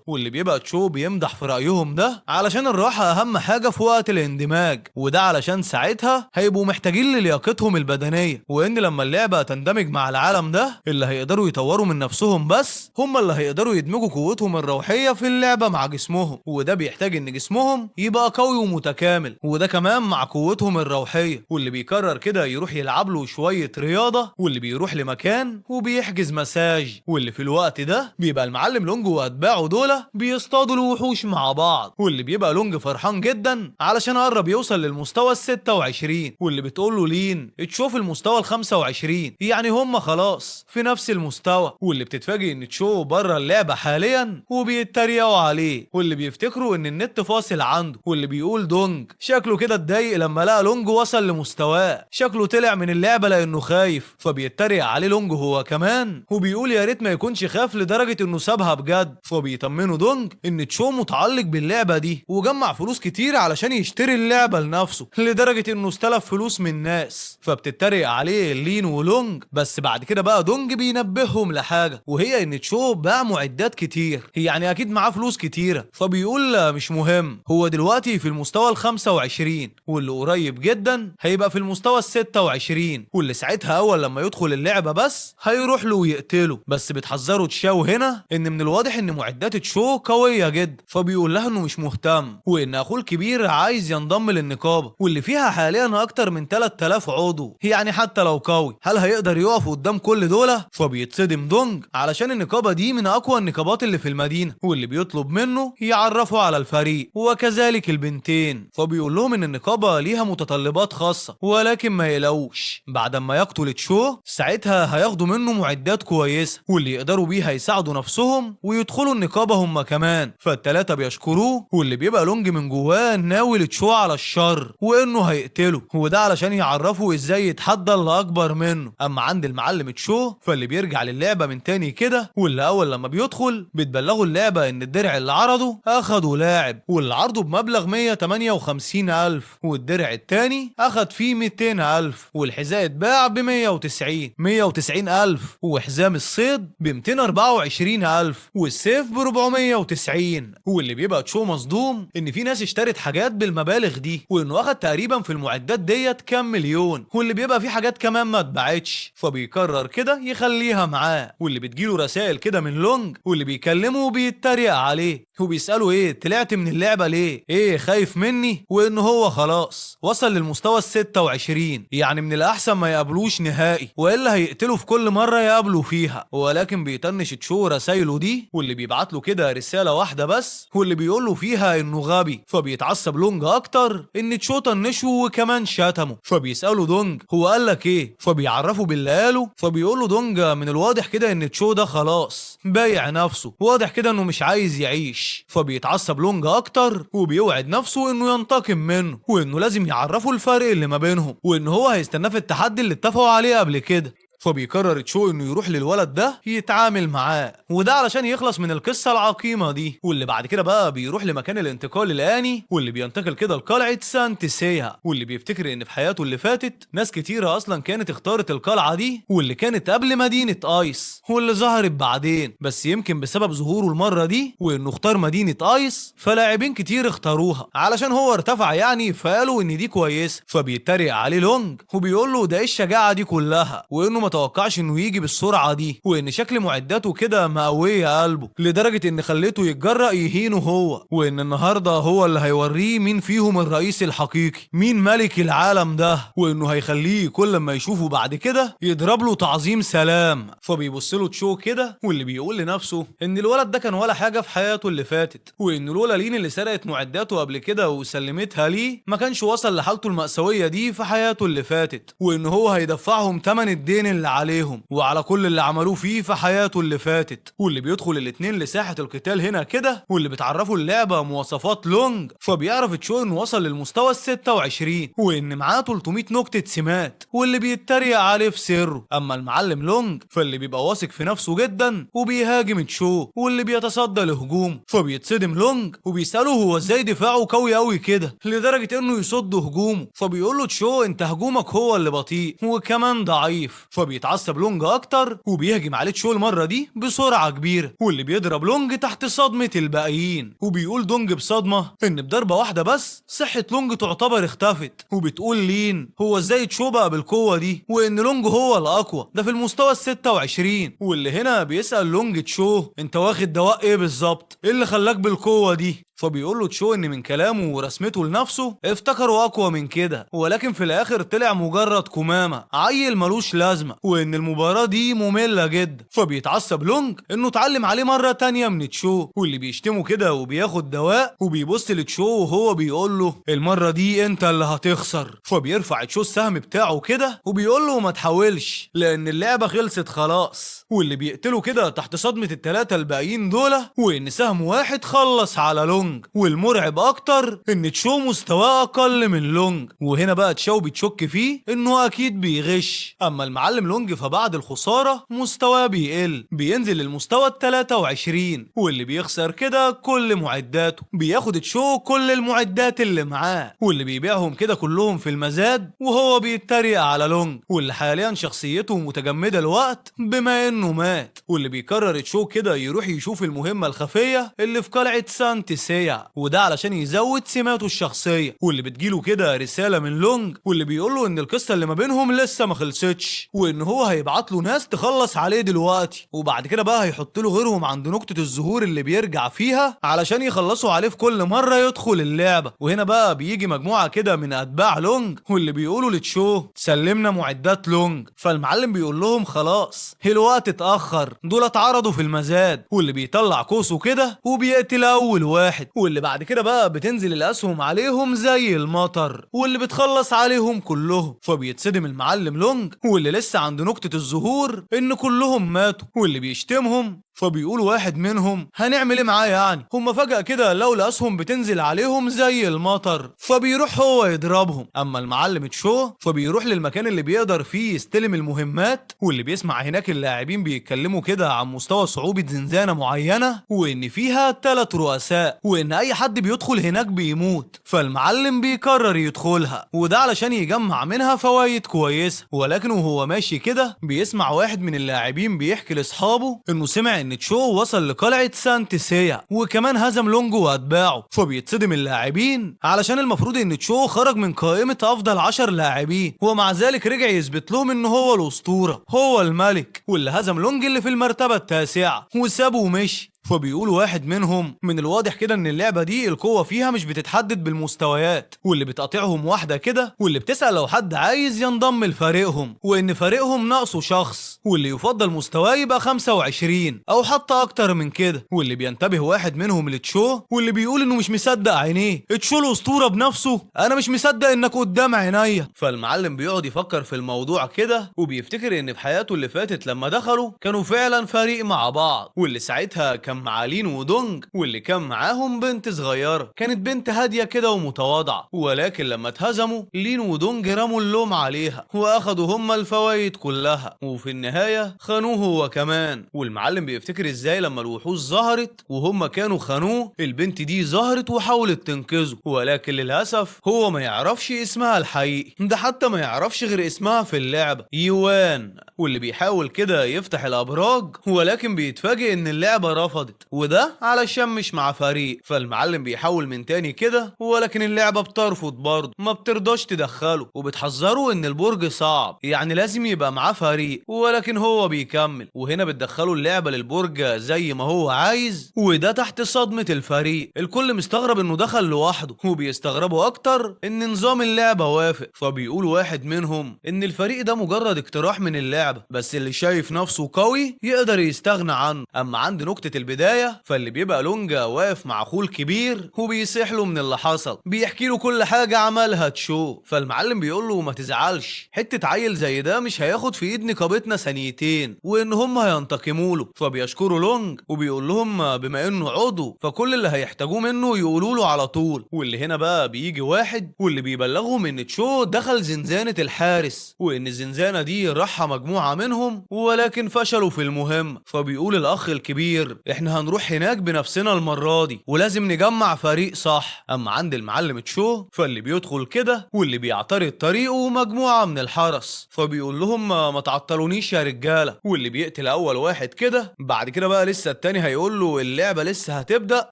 واللي بيبقى تشو بيمدح في رأيهم ده علشان الراحة اهم حاجة في وقت الاندماج، وده علشان ساعتها هيبقوا محتاجين للياقتهم البدنية، وان لما اللعبة تندمج مع العالم ده اللي هيقدروا يطوروا من نفسهم بس هم اللي هيقدروا يدمجوا قوتهم الروحية في اللعبة مع جسمهم، وده بيحتاج ان جسمهم يبقى قوي ومتكامل، وده كمان مع قوتهم الروحية. واللي بيقرر كده يروح يلعب له شوية رياضة، واللي بيروح لمكان وبيحجز مساج، واللي في الوقت ده بيبقى المعلم لونج واتباعه دول بيصطادوا الوحوش مع بعض. واللي بيبقى لونج فرحان جدا علشان قرب يوصل للمستوى ال26، واللي بتقول له لين تشوف المستوى ال25 يعني هم خلاص في نفس المستوى. واللي بتتفاجئ ان تشو بره اللعبة حاليا وبيتريقوا عليه، واللي بيفتكروا ان النت فاصل عنده. واللي بيقول دونج شكله كده اتضايق لما لقى لونج وصل لمستواه، شكله طلع من اللعبة لانه خايف، فبيتريق عليه لونج هو كمان، وبيقول يا ريت ما يكونش خاف لدرجة انه سابها بجد. فبيطمنوا دونج ان تشو متعلق باللعبة دي وجمع فلوس كتير علشان يشتري اللعبة لنفسه، لدرجة انه استلف فلوس من ناس. فبتتريق عليه لين ولونج، بس بعد كده بقى دونج بينبههم لحاجة، وهي ان تشو باع معدات كتير، يعني اكيد معاه فلوس كتيرة. فبيقول مش مهم، هو دلوقتي في المستوى ال25، واللي قريب جدا هيبقى في المستوى ال26، واللي ساعتها اول لما يدخل اللعبة بس هيروح له ويقتله. بس بتحذره تشاو هنا ان من الواضح ان معدات تشو قوية جدا، فبيقول لها انه مش مهتم، وان اخوه الكبير عايز ينضم للنقابة واللي فيها حاليا اكتر من 3000 عضو، يعني حتى لو قوي هل هيقدر يقف قدام كل دول؟ فبيتصدم دونج علشان النقابة دي من اقوى النقابات اللي في المدينة، واللي بيطلب منه يعرفه على الفريق وكذلك البنتين. فبيقول لهم ان النقابة ليها متطلبات خاصة، ولكن ما يقلقوش، بعد ما يقتل تشو ساعتها هياخدوا منه معدات كويسة واللي يقدروا بيها يساعدوا نفسهم ويدخلوا النقابة هم كمان. فالتلاتة بيشكروه، واللي بيبقى لونج من جواه ناوي لتشو على الشر وانه هيقتله، وده علشان يعرفوا ازاي يتحدى اللي اكبر منه. اما عند المعلم تشو فاللي بيرجع للعبة من تاني كده، واللي اول لما بيدخل بتبلغوا اللعبة ان الدرع اللي عرضه اخده لاعب، واللي عرضه بمبلغ 158 الف، والدرع التاني اخد فيه 200 الف، والحذاء اتباع ب 190 الف، وحزام الصيد ب 224 الف، والسيف ب 490. واللي بيبقى تشو مصدوم ان في ناس اشترت حاجات بالمبالغ دي، وانه اخد تقريبا في المعدات ديت كام مليون، واللي بيبقى في حاجات كمان ما اتباعتش، فبيقرر كده يخليها معاه. واللي بتجيله رسائل كده من لونج، واللي بيكلمه وبيتريق عليه وبيسأله ايه طلعت من اللعبة ليه؟ ايه خايف مني؟ وانه هو خلاص وصل للمستوى ال26، يعني من الاحسن ما يقابلوش نهائي والا هيقتله في كل مرة يقابله فيها. ولكن بيطنش تشو رسايله دي، واللي بيبعت له كده رسالة واحدة بس واللي بيقول له فيها انه غبي. فبيتعصب لونج اكتر ان تشو طنشه وكمان شتمه، فبيسأله دونج هو قال لك ايه؟ فبيعرفه باللي قاله. فبيقول له دونج من الواضح كده ان تشو ده خلاص بايع نفسه، واضح كده انه مش عايز يعيش يعيش. فبيتعصب لونج اكتر وبيوعد نفسه انه ينتقم منه وانه لازم يعرفوا الفرق اللي ما بينهم وان هو هيستناه في التحدي اللي اتفقوا عليه قبل كده. فبيقرر تشو انه يروح للولد ده يتعامل معاه، وده علشان يخلص من القصه العقيمه دي. واللي بعد كده بقى بيروح لمكان الانتقال الآني، واللي بينتقل كده لقلعه سانت سيا، واللي بيفتكر ان في حياته اللي فاتت ناس كتيره اصلا كانت اختارت القلعه دي واللي كانت قبل مدينه ايس واللي ظهرت بعدين، بس يمكن بسبب ظهوره المره دي وانه اختار مدينه ايس فلاعبين كتير اختاروها علشان هو ارتفع يعني، فقالوا ان دي كويسه. فبيتريق عليه لونج وبيقول له ده ايه الشجاعه دي كلها، وانه ما توقعش انه يجي بالسرعه دي، وان شكل معداته كده مقويه قلبه لدرجه ان خليته يتجرأ يهينه هو، وان النهارده هو اللي هيوريه مين فيهم الرئيس الحقيقي، مين ملك العالم ده، وانه هيخليه كل ما يشوفه بعد كده يضرب له تعظيم سلام. فبيبص له تشو كده واللي بيقول لنفسه ان الولد ده كان ولا حاجه في حياته اللي فاتت، وان لولا لين اللي سرقت معداته قبل كده وسلمتها ليه ما كانش وصل لحالته المأساويه دي في حياته اللي فاتت، وان هو هيدفعهم ثمن الدين اللي عليهم وعلى كل اللي عملوه فيه في حياته اللي فاتت. واللي بيدخل الاتنين لساحة القتال هنا كده واللي بتعرفوا اللعبة مواصفات لونج، فبيعرف تشو انه وصل للمستوى ال 26 وان معاه 300 نقطة سمات، واللي بيتريق عليه في سره. اما المعلم لونج فاللي بيبقى واثق في نفسه جدا وبيهاجم تشو واللي بيتصدى لهجومه، فبيتصدم لونج وبيسأله هو ازاي دفاعه قوي قوي كده لدرجة انه يصد هجومه. فبيقول له تشو انت هجومك هو اللي بطيء وكمان ضعيف. فبيتعصب لونج اكتر وبيهجم عليه تشو المره دي بسرعه كبيره، واللي بيضرب لونج تحت صدمه الباقيين. وبيقول دونج بصدمه ان بضربه واحده بس صحه لونج تعتبر اختفت. وبتقول لين هو ازاي تشو بقى بالقوه دي، وان لونج هو الاقوى ده في المستوى ال 26. واللي هنا بيسال لونج تشو انت واخد دواء ايه بالظبط، ايه اللي خلاك بالقوه دي؟ فبيقول له تشو ان من كلامه ورسمته لنفسه افتكروا اقوى من كده، ولكن في الاخر طلع مجرد كمامه عيل ملوش لازمه، وان المباراه دي ممله جدا. فبيتعصب لونج انه اتعلم عليه مره تانية من تشو، واللي بيشتمه كده وبياخد دواء وبيبص لتشو وهو بيقول له المره دي انت اللي هتخسر. فبيرفع تشو السهم بتاعه كده وبيقول له ما تحاولش لان اللعبه خلصت خلاص، واللي بيقتله كده تحت صدمه الثلاثه الباقيين دول، وان سهم واحد خلص على لونج. والمرعب اكتر ان تشو مستواه اقل من لونج، وهنا بقى تشو بتشك فيه انه اكيد بيغش. اما المعلم لونج فبعد الخساره مستواه بيقل بينزل للمستوى ال 23، واللي بيخسر كده كل معداته. بياخد تشو كل المعدات اللي معاه واللي بيبيعهم كده كلهم في المزاد، وهو بيتريق على لونج واللي حاليا شخصيته متجمده الوقت بما انه مات. واللي بيقرر تشو كده يروح يشوف المهمه الخفيه اللي في قلعه سانت سيا، وده علشان يزود سماته الشخصيه. واللي بتجيله كده رساله من لونج واللي بيقول له ان القصه اللي ما بينهم لسه ما خلصتش، وان هو هيبعت له ناس تخلص عليه دلوقتي، وبعد كده بقى هيحط له غيرهم عند نقطه الظهور اللي بيرجع فيها علشان يخلصوا عليه في كل مره يدخل اللعبه. وهنا بقى بيجي مجموعه كده من اتباع لونج واللي بيقولوا لتشو سلمنا معدات لونج. فالمعلم بيقول لهم خلاص الوقت اتاخر، دول اتعرضوا في المزاد، واللي بيطلع قوسه كده وبيقتل اول واحد، واللي بعد كده بقى بتنزل الاسهم عليهم زي المطر واللي بتخلص عليهم كلهم. فبيتصدم المعلم لونج واللي لسه عند نقطة الظهور ان كلهم ماتوا، واللي بيشتمهم فبيقول واحد منهم هنعمل ايه معاه يعني، هم فجأة كده لو الاسهم بتنزل عليهم زي المطر. فبيروح هو يضربهم. اما المعلم تشو فبيروح للمكان اللي بيقدر فيه يستلم المهمات، واللي بيسمع هناك اللاعبين بيتكلموا كده عن مستوى صعوبة زنزانة معينة وان فيها 3 رؤساء وان اي حد بيدخل هناك بيموت. فالمعلم بيقرر يدخلها وده علشان يجمع منها فوايد كويسة. ولكن وهو ماشي كده بيسمع واحد من اللاعبين بيحكي لاصحابه انه سمع ان تشو وصل لقلعة سانت سيا وكمان هزم لونج واتباعه. فبيتصدم اللاعبين علشان المفروض ان تشو خرج من قائمة افضل 10 لاعبين، ومع ذلك رجع يثبت لهم ان هو الاسطورة، هو الملك، واللي هزم لونج اللي في المرتبة التاسعة وسابه ومشي. فبيقول واحد منهم من الواضح كده ان اللعبة دي القوة فيها مش بتتحدد بالمستويات، واللي بتقاطعهم واحدة كده، واللي بتسأل لو حد عايز ينضم لفريقهم، وان فريقهم ناقصه شخص، واللي يفضل مستواه يبقى 25 او حتى اكتر من كده. واللي بينتبه واحد منهم لتشو واللي بيقول انه مش مصدق عينيه، تشو الاسطورة بنفسه، انا مش مصدق انك قدام عينيا. فالمعلم بيقعد يفكر في الموضوع كده وبيفتكر ان في حياته اللي فاتت لما دخلوا كانوا فعلا فريق مع بعض، واللي ساعتها كان مع لين ودونج، واللي كان معاهم بنت صغيرة كانت بنت هادية كده ومتواضعة، ولكن لما اتهزموا لين ودونج رموا اللوم عليها واخدوا هما الفوايد كلها، وفي النهاية خانوه هو كمان. والمعلم بيفتكر ازاي لما الوحوش ظهرت وهم كانوا خانوه، البنت دي ظهرت وحاولت تنقذه، ولكن للأسف هو ما يعرفش اسمها الحقيقي، ده حتى ما يعرفش غير اسمها في اللعبة يوان. واللي بيحاول كده يفتح الأبراج، ولكن بيتفاجئ ان اللعبة رفضت، وده علشان مش مع فريق. فالمعلم بيحاول من تاني كده، ولكن اللعبة بترفض برضه، ما بترضاش تدخله، وبتحذره ان البرج صعب يعني لازم يبقى معاه فريق، ولكن هو بيكمل. وهنا بتدخلوا اللعبة للبرج زي ما هو عايز، وده تحت صدمة الفريق. الكل مستغرب انه دخل لوحده، وبيستغربوا اكتر ان نظام اللعبة وافق. فبيقول واحد منهم ان الفريق ده مجرد اقتراح من اللعبة، بس اللي شايف نفسه قوي يقدر يستغنى عنه. اما عند نكتة البداية، فاللي بيبقى لونجا واقف مع اخوه الكبير وبيصيح له من اللي حصل، بيحكي له كل حاجة عملها تشو. فالمعلم بيقول له ما تزعلش، حتة عيل زي ده مش هياخد في ايد نقابتنا ثانيتين، وان هم هينتقموا له. فبيشكروا لونج وبيقول لهم بما انه عضو فكل اللي هيحتاجوه منه يقولوا له على طول. واللي هنا بقى بيجي واحد واللي بيبلغهم ان تشو دخل زنزانة الحارس، وان الزنزانة دي راحها مجموعة منهم ولكن فشلوا في المهمة. فبيقول الاخ الكبير احنا هنروح هناك بنفسنا المرة دي، ولازم نجمع فريق صح. اما عند المعلم تشو، فاللي بيدخل كده واللي بيعترض طريقه مجموعة من الحرس، فبيقول لهم ما تعطلونيش يا رجالة. واللي بيقتل اول واحد كده، بعد كده بقى لسه التاني هيقول له اللعبة لسه هتبدأ،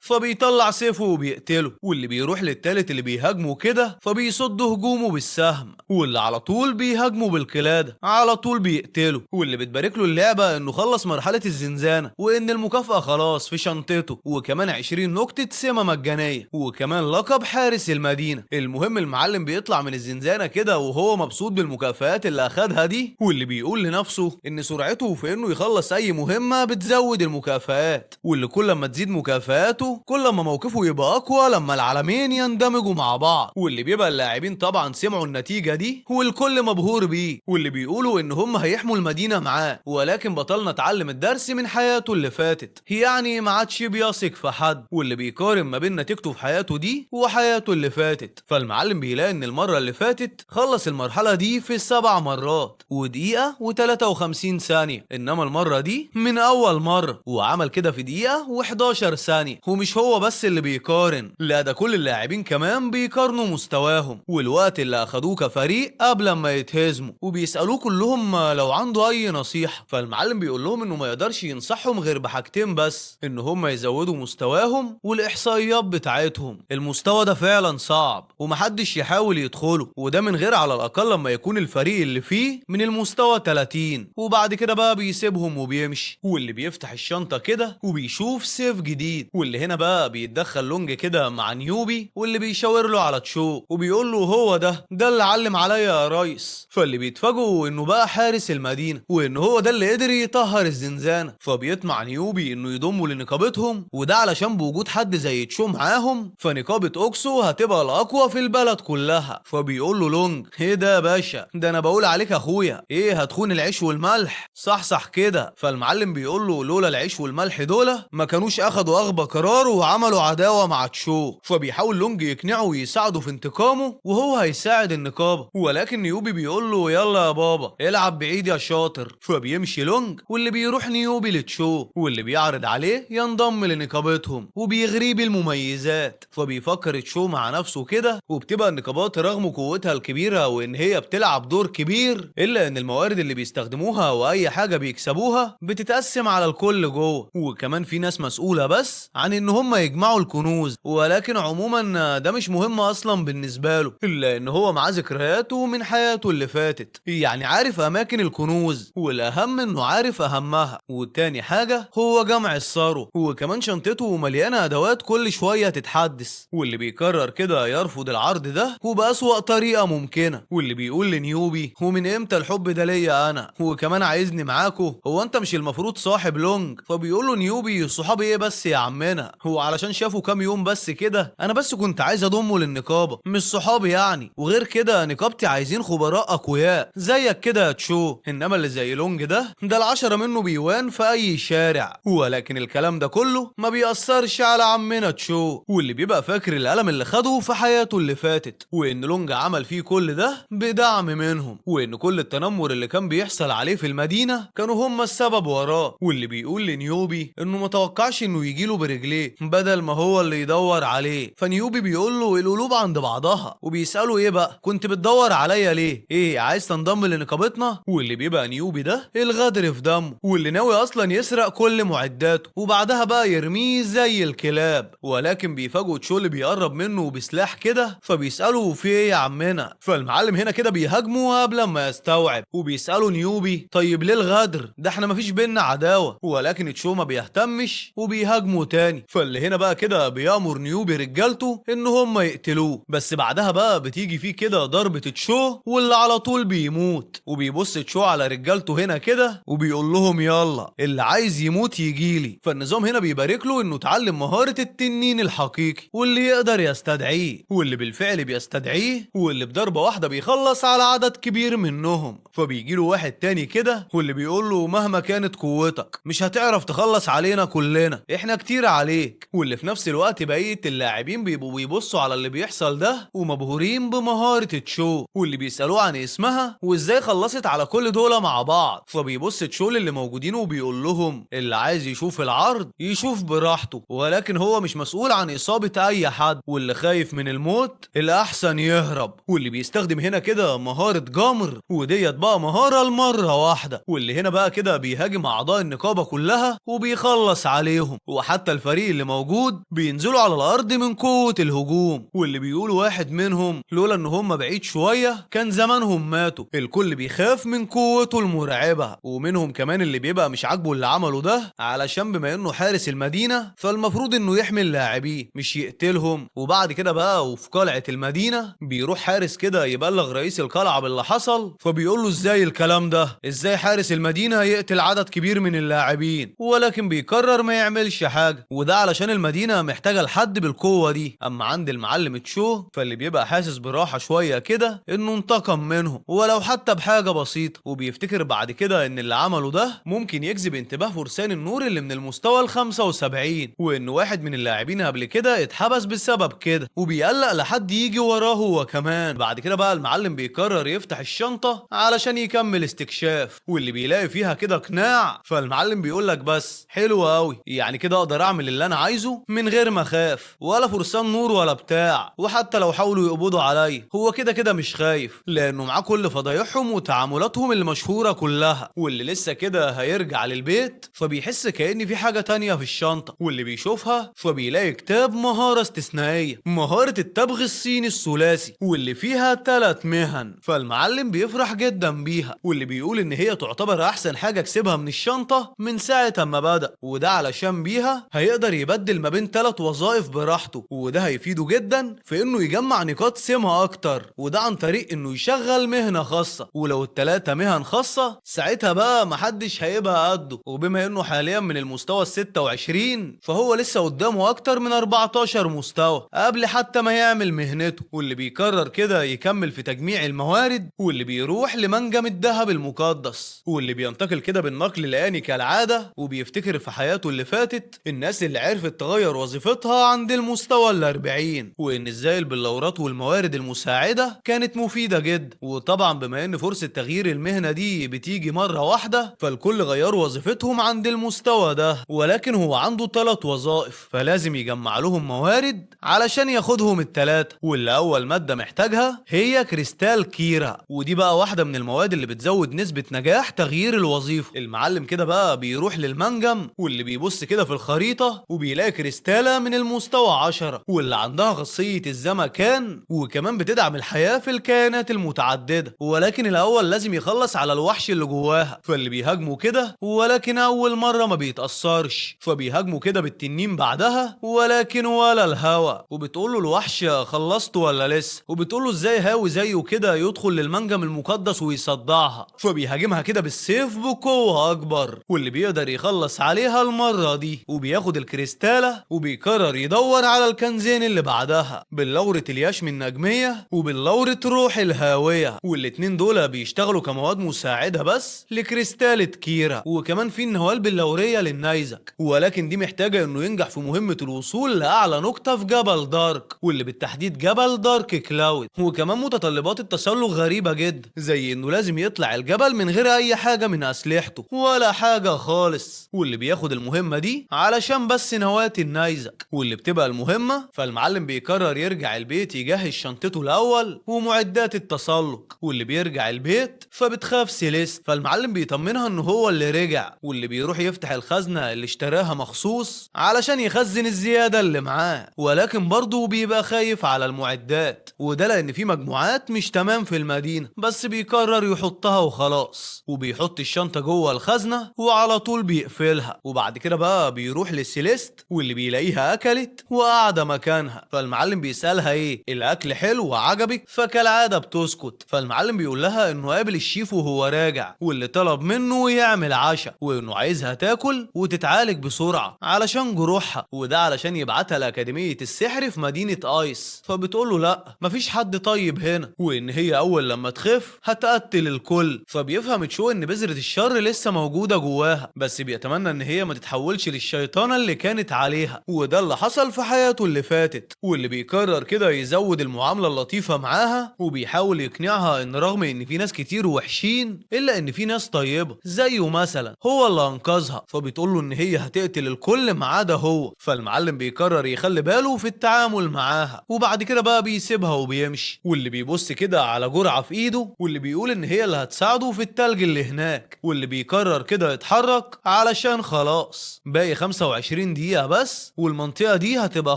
فبيطلع سيفه وبيقتله. واللي بيروح للتالت اللي بيهاجمه كده، فبيصد هجومه بالسهم. واللي على طول بيهاجمه بالقلادة على طول بيقتله. واللي بتبارك له اللعبة انه خلص مرحلة الزنزانة، وان المكافأة خلاص في شنطته، وكمان 20 نكتة سمة مجانية، وكمان لقب حارس المدينة. المهم المعلم بيطلع من الزنزانة كده وهو مبسوط بالمكافآت اللي اخدها دي، واللي بيقول لنفسه ان سرعته في انه يخلص اي مهمة بتزود المكافآت، واللي كل ما تزيد مكافآته كل ما موقفه يبقى اقوى لما العالمين يندمجوا مع بعض. واللي بيبقى اللاعبين طبعا سمعوا النتيجة دي والكل مبهور بيه، واللي بيقولوا ان هم هيحموا المدينة معاه. ولكن بطلنا اتعلم الدرس من حياته اللي فاتت، يعني ما عادش بيثق في حد، واللي بيقارن ما بين نتيجته في حياته دي وحياته اللي فاتت. فالمعلم بيلاقي ان المرة اللي فاتت خلص المرحلة دي في 7 مرات ودقيقة و53 ثانية، انما المرة دي من اول مرة وعمل كده في دقيقة و11 ثانية. ومش هو بس اللي بيقارن، لا ده كل اللاعبين كمان بيقارنوا مستواهم والوقت اللي اخدوه كفريق قبل ما يتهزموا، وبيسألوه كلهم لو عنده اي نصيحة. فالمعلم بيقول لهم انه ما يقدرش ينصحهم غير بحاجتين بس، ان هم يزودوا مستواهم والاحصائيات بتاعتهم. المستوى ده فعلا صعب ومحدش يحاول يدخله، وده من غير على الاقل لما يكون الفريق اللي فيه من المستوى 30، وبعد كده بقى بيسيبهم وبيمشي. واللي بيفتح الشنطة كده وبيشوف سيف جديد، واللي هنا بقى بيتدخل لونج كده مع نيوبي، واللي بيشاور له على تشو وبيقول له هو ده اللي علم عليا يا ريس. فاللي بيتفاجئوا انه بقى حارس المدينة، وان هو ده اللي قدر يطهر الزنزانة. فبيطمع نيوبي انه يضمه لنقابتهم، وده علشان بوجود حد زي تشو معاهم فنقابة اوكسو هتبقى الاقوى في البلد كلها. فبيقول له لونج ايه ده يا باشا، ده انا بقول عليك اخويا، ايه هتخون العيش والملح؟ صح كده. فالمعلم بيقول له لولا العيش والملح دول ما كانوش اخدوا اغبى قرار وعملوا عداوة مع تشو. فبيحاول لونج يقنعه ويساعده في انتقامه، وهو هيساعد النقابة، ولكن نيوبي بيقول له يلا يا بابا العب بعيد يا شاطر. فبيمشي لونج واللي بيروح نيوبي لتشو، واللي بيعرض عليه ينضم لنقابتهم وبيغريه بالمميزات. فبيفكر تشو مع نفسه كده، وبتبقى النقابات رغم قوتها الكبيرة وان هي بتلعب دور كبير، الا ان الموارد اللي بيستخدموها واي حاجة بيكسبوها بتتقسم على الكل جوه، وكمان في ناس مسؤولة بس عن ان هم يجمعوا الكنوز. ولكن عموما ده مش مهم اصلا بالنسبة له، الا ان هو معاه ذكرياته من حياته اللي فاتت، يعني عارف اماكن الكنوز، والاهم انه عارف اهمها. والتاني حاجة هو جمع الثروة، وكمان شنطته مليانة ادوات كل شوية تتحدث. واللي بيقرر كده يرفض العرض ده وبأسوأ طريقة ممكنة، واللي بيقول لنيوبي ومن امتى الحب ده ليا انا، وكمان عايزني معاكو، هو انت مش المفروض صاحب لونج؟ فبيقول له نيوبي صحابي ايه بس يا عمنا، هو علشان شافه كام يوم بس كده، انا بس كنت عايز اضمه للنقابة مش صحابي يعني، وغير كده نقابتي عايزين خبراء اقوياء زيك كده يا تشو، انما اللي زي لونج ده العشرة منه بيوان في اي شارع. ولكن ولكن الكلام ده كله ما بيأثرش على عمنا تشو، واللي بيبقى فاكر الألم اللي خده في حياته اللي فاتت، وإن لونج عمل فيه كل ده بدعم منهم، وإن كل التنمر اللي كان بيحصل عليه في المدينة كانوا هم السبب وراه. واللي بيقول لنيوبي إنه متوقعش إنه يجيله برجليه بدل ما هو اللي يدور عليه. فنيوبي بيقول له القلوب عند بعضها، وبيسأله إيه بقى كنت بتدور عليا ليه؟ إيه عايز تنضم لنقابتنا؟ واللي بيبقى نيوبي ده الغدر في دمه، واللي ناوي أصلا يسرق كل معداته وبعدها بقى يرميه زي الكلاب. ولكن بيفاجئوا تشو اللي بيقرب منه بسلاح كده، فبيسأله في إيه يا عمنا؟ فالمعلم هنا كده بيهاجمه قبل ما يستوعب، وبيسأله نيوبي طيب ليه الغدر؟ ده احنا مفيش بينا عداوة. ولكن تشو ما بيهتمش وبيهاجمه تاني. فاللي هنا بقى كده بيأمر نيوبي رجالته ان هم يقتلوه، بس بعدها بقى بتيجي فيه كده ضربة تشو واللي على طول بيموت. وبيبص تشو على رجالته هنا كده وبيقول لهم يلا اللي عايز يموت يجيلي. فالنظام هنا بيبارك له انه اتعلم مهارة التنين الحقيقي واللي يقدر يستدعيه، واللي بالفعل بيستدعيه، واللي بضربة واحدة بيخلص على عدد كبير منهم. فبيجيله واحد تاني كده واللي بيقول له مهما كانت قوتك مش هتعرف تخلص علينا كلنا، احنا كتير عليك. واللي في نفس الوقت بقية اللاعبين بيبقوا بيبصوا على اللي بيحصل ده ومبهورين بمهارة تشو، واللي بيسألوه عن اسمها وازاي خلصت على كل دول مع بعض. فبيبص تشو للي موجودين وبيقول لهم اللي عايز يشوف العرض يشوف براحته، ولكن هو مش مسؤول عن إصابة أي حد، واللي خايف من الموت الأحسن يهرب. واللي بيستخدم هنا كده مهارة جمر، وديت بقى مهارة المرة واحدة، واللي هنا بقى كده بيهاجم أعضاء النقابة كلها وبيخلص عليهم، وحتى الفريق اللي موجود بينزلوا على الأرض من قوة الهجوم. واللي بيقول واحد منهم لولا إن هم بعيد شوية كان زمانهم ماتوا. الكل بيخاف من قوته المرعبة، ومنهم كمان اللي بيبقى مش عاجبه اللي عمله ده، علشان بما إنه حارس المدينة فالمفروض إنه يحمي اللاعبين مش يقتلهم. وبعد كده بقى وفي قلعة المدينة بيروح حارس كده يبلغ رئيس القلعة باللي حصل، فبيقول له ازاي الكلام ده؟ ازاي حارس المدينة يقتل عدد كبير من اللاعبين؟ ولكن بيقرر ما يعملش حاجة، وده علشان المدينة محتاجة لحد بالقوة دي. اما عند المعلم تشو فاللي بيبقى حاسس براحة شوية كده انه انتقم منهم ولو حتى بحاجة بسيطة، وبيفتكر بعد كده ان اللي عمله ده ممكن يجذب انتباه فرسان النور اللي من المستوى ال75، وان واحد من اللاعبين قبل كده اتحبس بسبب كده، وبيقلق لحد يجي وراه هو كمان. بعد كده بقى المعلم بيقرر يفتح الشنطة علشان يكمل استكشاف، واللي بيلاقي فيها كده قناع. فالمعلم بيقول لك بس حلو قوي، يعني كده اقدر اعمل اللي انا عايزه من غير ما اخاف ولا فرسان نور ولا بتاع، وحتى لو حاولوا يقبضوا عليا هو كده كده مش خايف لانه معاه كل فضايحهم وتعاملاتهم المشهورة كلها. واللي لسه كده هيرجع للبيت فبيحس كأن في حاجة تانية في الشنطة، واللي بيشوفها فبيلاقي كتاب مهارة استثنائية، مهارة التبغ الصيني الثلاثي، واللي فيها 3 مهن. فالمعلم بيفرح جدا بيها، واللي بيقول ان هي تعتبر احسن حاجة كسبها من الشنطة من ساعة ما بدأ، وده علشان بيها هيقدر يبدل ما بين 3 وظائف براحته، وده هيفيده جدا في انه يجمع نقاط سمة اكتر، وده عن طريق انه يشغل مهنة خاصة. ولو ال3 مهن خاصة ساعتها بقى محدش هيبقى قده، وبما انه حاليا من المستوى ال26 فهو لسه قدامه اكتر من 14 مستوى قبل حتى ما يعمل مهنته. واللي بيقرر كده يكمل في تجميع الموارد، واللي بيروح لمنجم الذهب المقدس، واللي بينتقل كده بالنقل الآني كالعادة، وبيفتكر في حياته اللي فاتت الناس اللي عرفت تغير وظيفتها عند المستوى ال40، وان ازاي البلورات والموارد المساعدة كانت مفيدة جدا. وطبعا بما ان فرصة تغيير المهنة دي بتيجي مرة واحدة فالكل غيروا وظيفتهم عند المستوى ده، ولكن هو عنده 3 وظائف فلازم يجمع لهم موارد علشان ياخدهم ال3. واللي اول مادة محتاجها هي كريستال كيرا، ودي بقى واحدة من المواد اللي بتزود نسبة نجاح تغيير الوظيفة. المعلم كده بقى بيروح للمنجم، واللي بيبص كده في الخريطة وبيلاقي كريستالة من المستوى 10 واللي عندها خاصية الزمكان، وكمان بتدعم الحياة في الكائنات المتعددة. ولكن الاول لازم يخلص على الوحش اللي جواها، فاللي بيهاجمه كده ولكن اول مرة ما بيتأثرش، فبيهاجمه كده بالتنين بعدها ولكن ولا الهوا. وبتقول له الوحش خلصت ولا لسه؟ وبتقول له ازاي هاوي زيه كده يدخل للمنجم المقدس ويصدعها؟ فبيهاجمها كده بالسيف بقوة اكبر، واللي بيقدر يخلص عليها المرة دي، وبياخد الكريستالة وبيقرر يدور على الكنزين اللي بعدها باللورة اليشم النجمية وباللورة روح الهاوية، والاتنين دول بيشتغلوا كمواد مساعدة بس لكريستالة كيرا. وكمان في النوال باللورية النيزك، ولكن دي محتاجة انه ينجح في مهمة الوصول لأعلى نقطة في جبل دارك، واللي بالتحديد جبل دارك كلاود. وكمان متطلبات التسلق غريبة جدا، زي انه لازم يطلع الجبل من غير اي حاجة من اسلحته ولا حاجة خالص، واللي بياخد المهمة دي علشان بس نواة النيزك. واللي بتبقى المهمة، فالمعلم بيقرر يرجع البيت يجهز شنطته الاول ومعدات التسلق. واللي بيرجع البيت فبتخاف سيليست، فالمعلم بيطمنها انه هو اللي رجع، واللي بيروح يفتح الخزنة اللي اشتراها مخصوص علشان يخزن الزيادة اللي معاه، ولكن برضه بيبقى خايف على المعدات، وده لان في مجموعات مش تمام في المدينة، بس بيقرر يحطها وخلاص. وبيحط الشنطة جوه الخزنة وعلى طول بيقفلها، وبعد كده بقى بيروح لسيليست واللي بيلاقيها اكلت وقاعدة مكانها. فالمعلم بيسألها ايه الاكل حلو وعجبك؟ فكالعادة بتسكت. فالمعلم بيقول لها انه قابل الشيف وهو راجع، واللي طلب منه يعمل عشاء، وانه عايزها تاكل وتتعالج بسرعة علشان جروحها، وده علشان يبعتها لأكاديمية السحر في مدينة ايس. فبتقول له لا مفيش حد طيب هنا، وان هي اول لما تخف هتقتل الكل. فبيفهم تشو ان بذرة الشر لسه موجودة جواها، بس بيتمنى ان هي ما تتحولش للشيطانة اللي كانت عليها، وده اللي حصل في حياته اللي فاتت. واللي بيقرر كده يزود المعاملة اللطيفة معاها، وبيحاول يقنعها ان رغم ان في ناس كتير وحشين الا ان في ناس طيبة زيه مثلا هو اللي انقذها. فبتقول له ان هي هتقتل الكل ما عدا هو. فالمعلم بيقرر يخلي باله في التعامل معاها، وبعد كده بقى بيسيبها وبيمشي. واللي بيبص كده على جرعة في ايده، واللي بيقول ان هي اللي هتساعده في التلج اللي هناك. واللي بيقرر كده يتحرك علشان خلاص باقي 25 دقيقة بس، والمنطقة دي هتبقى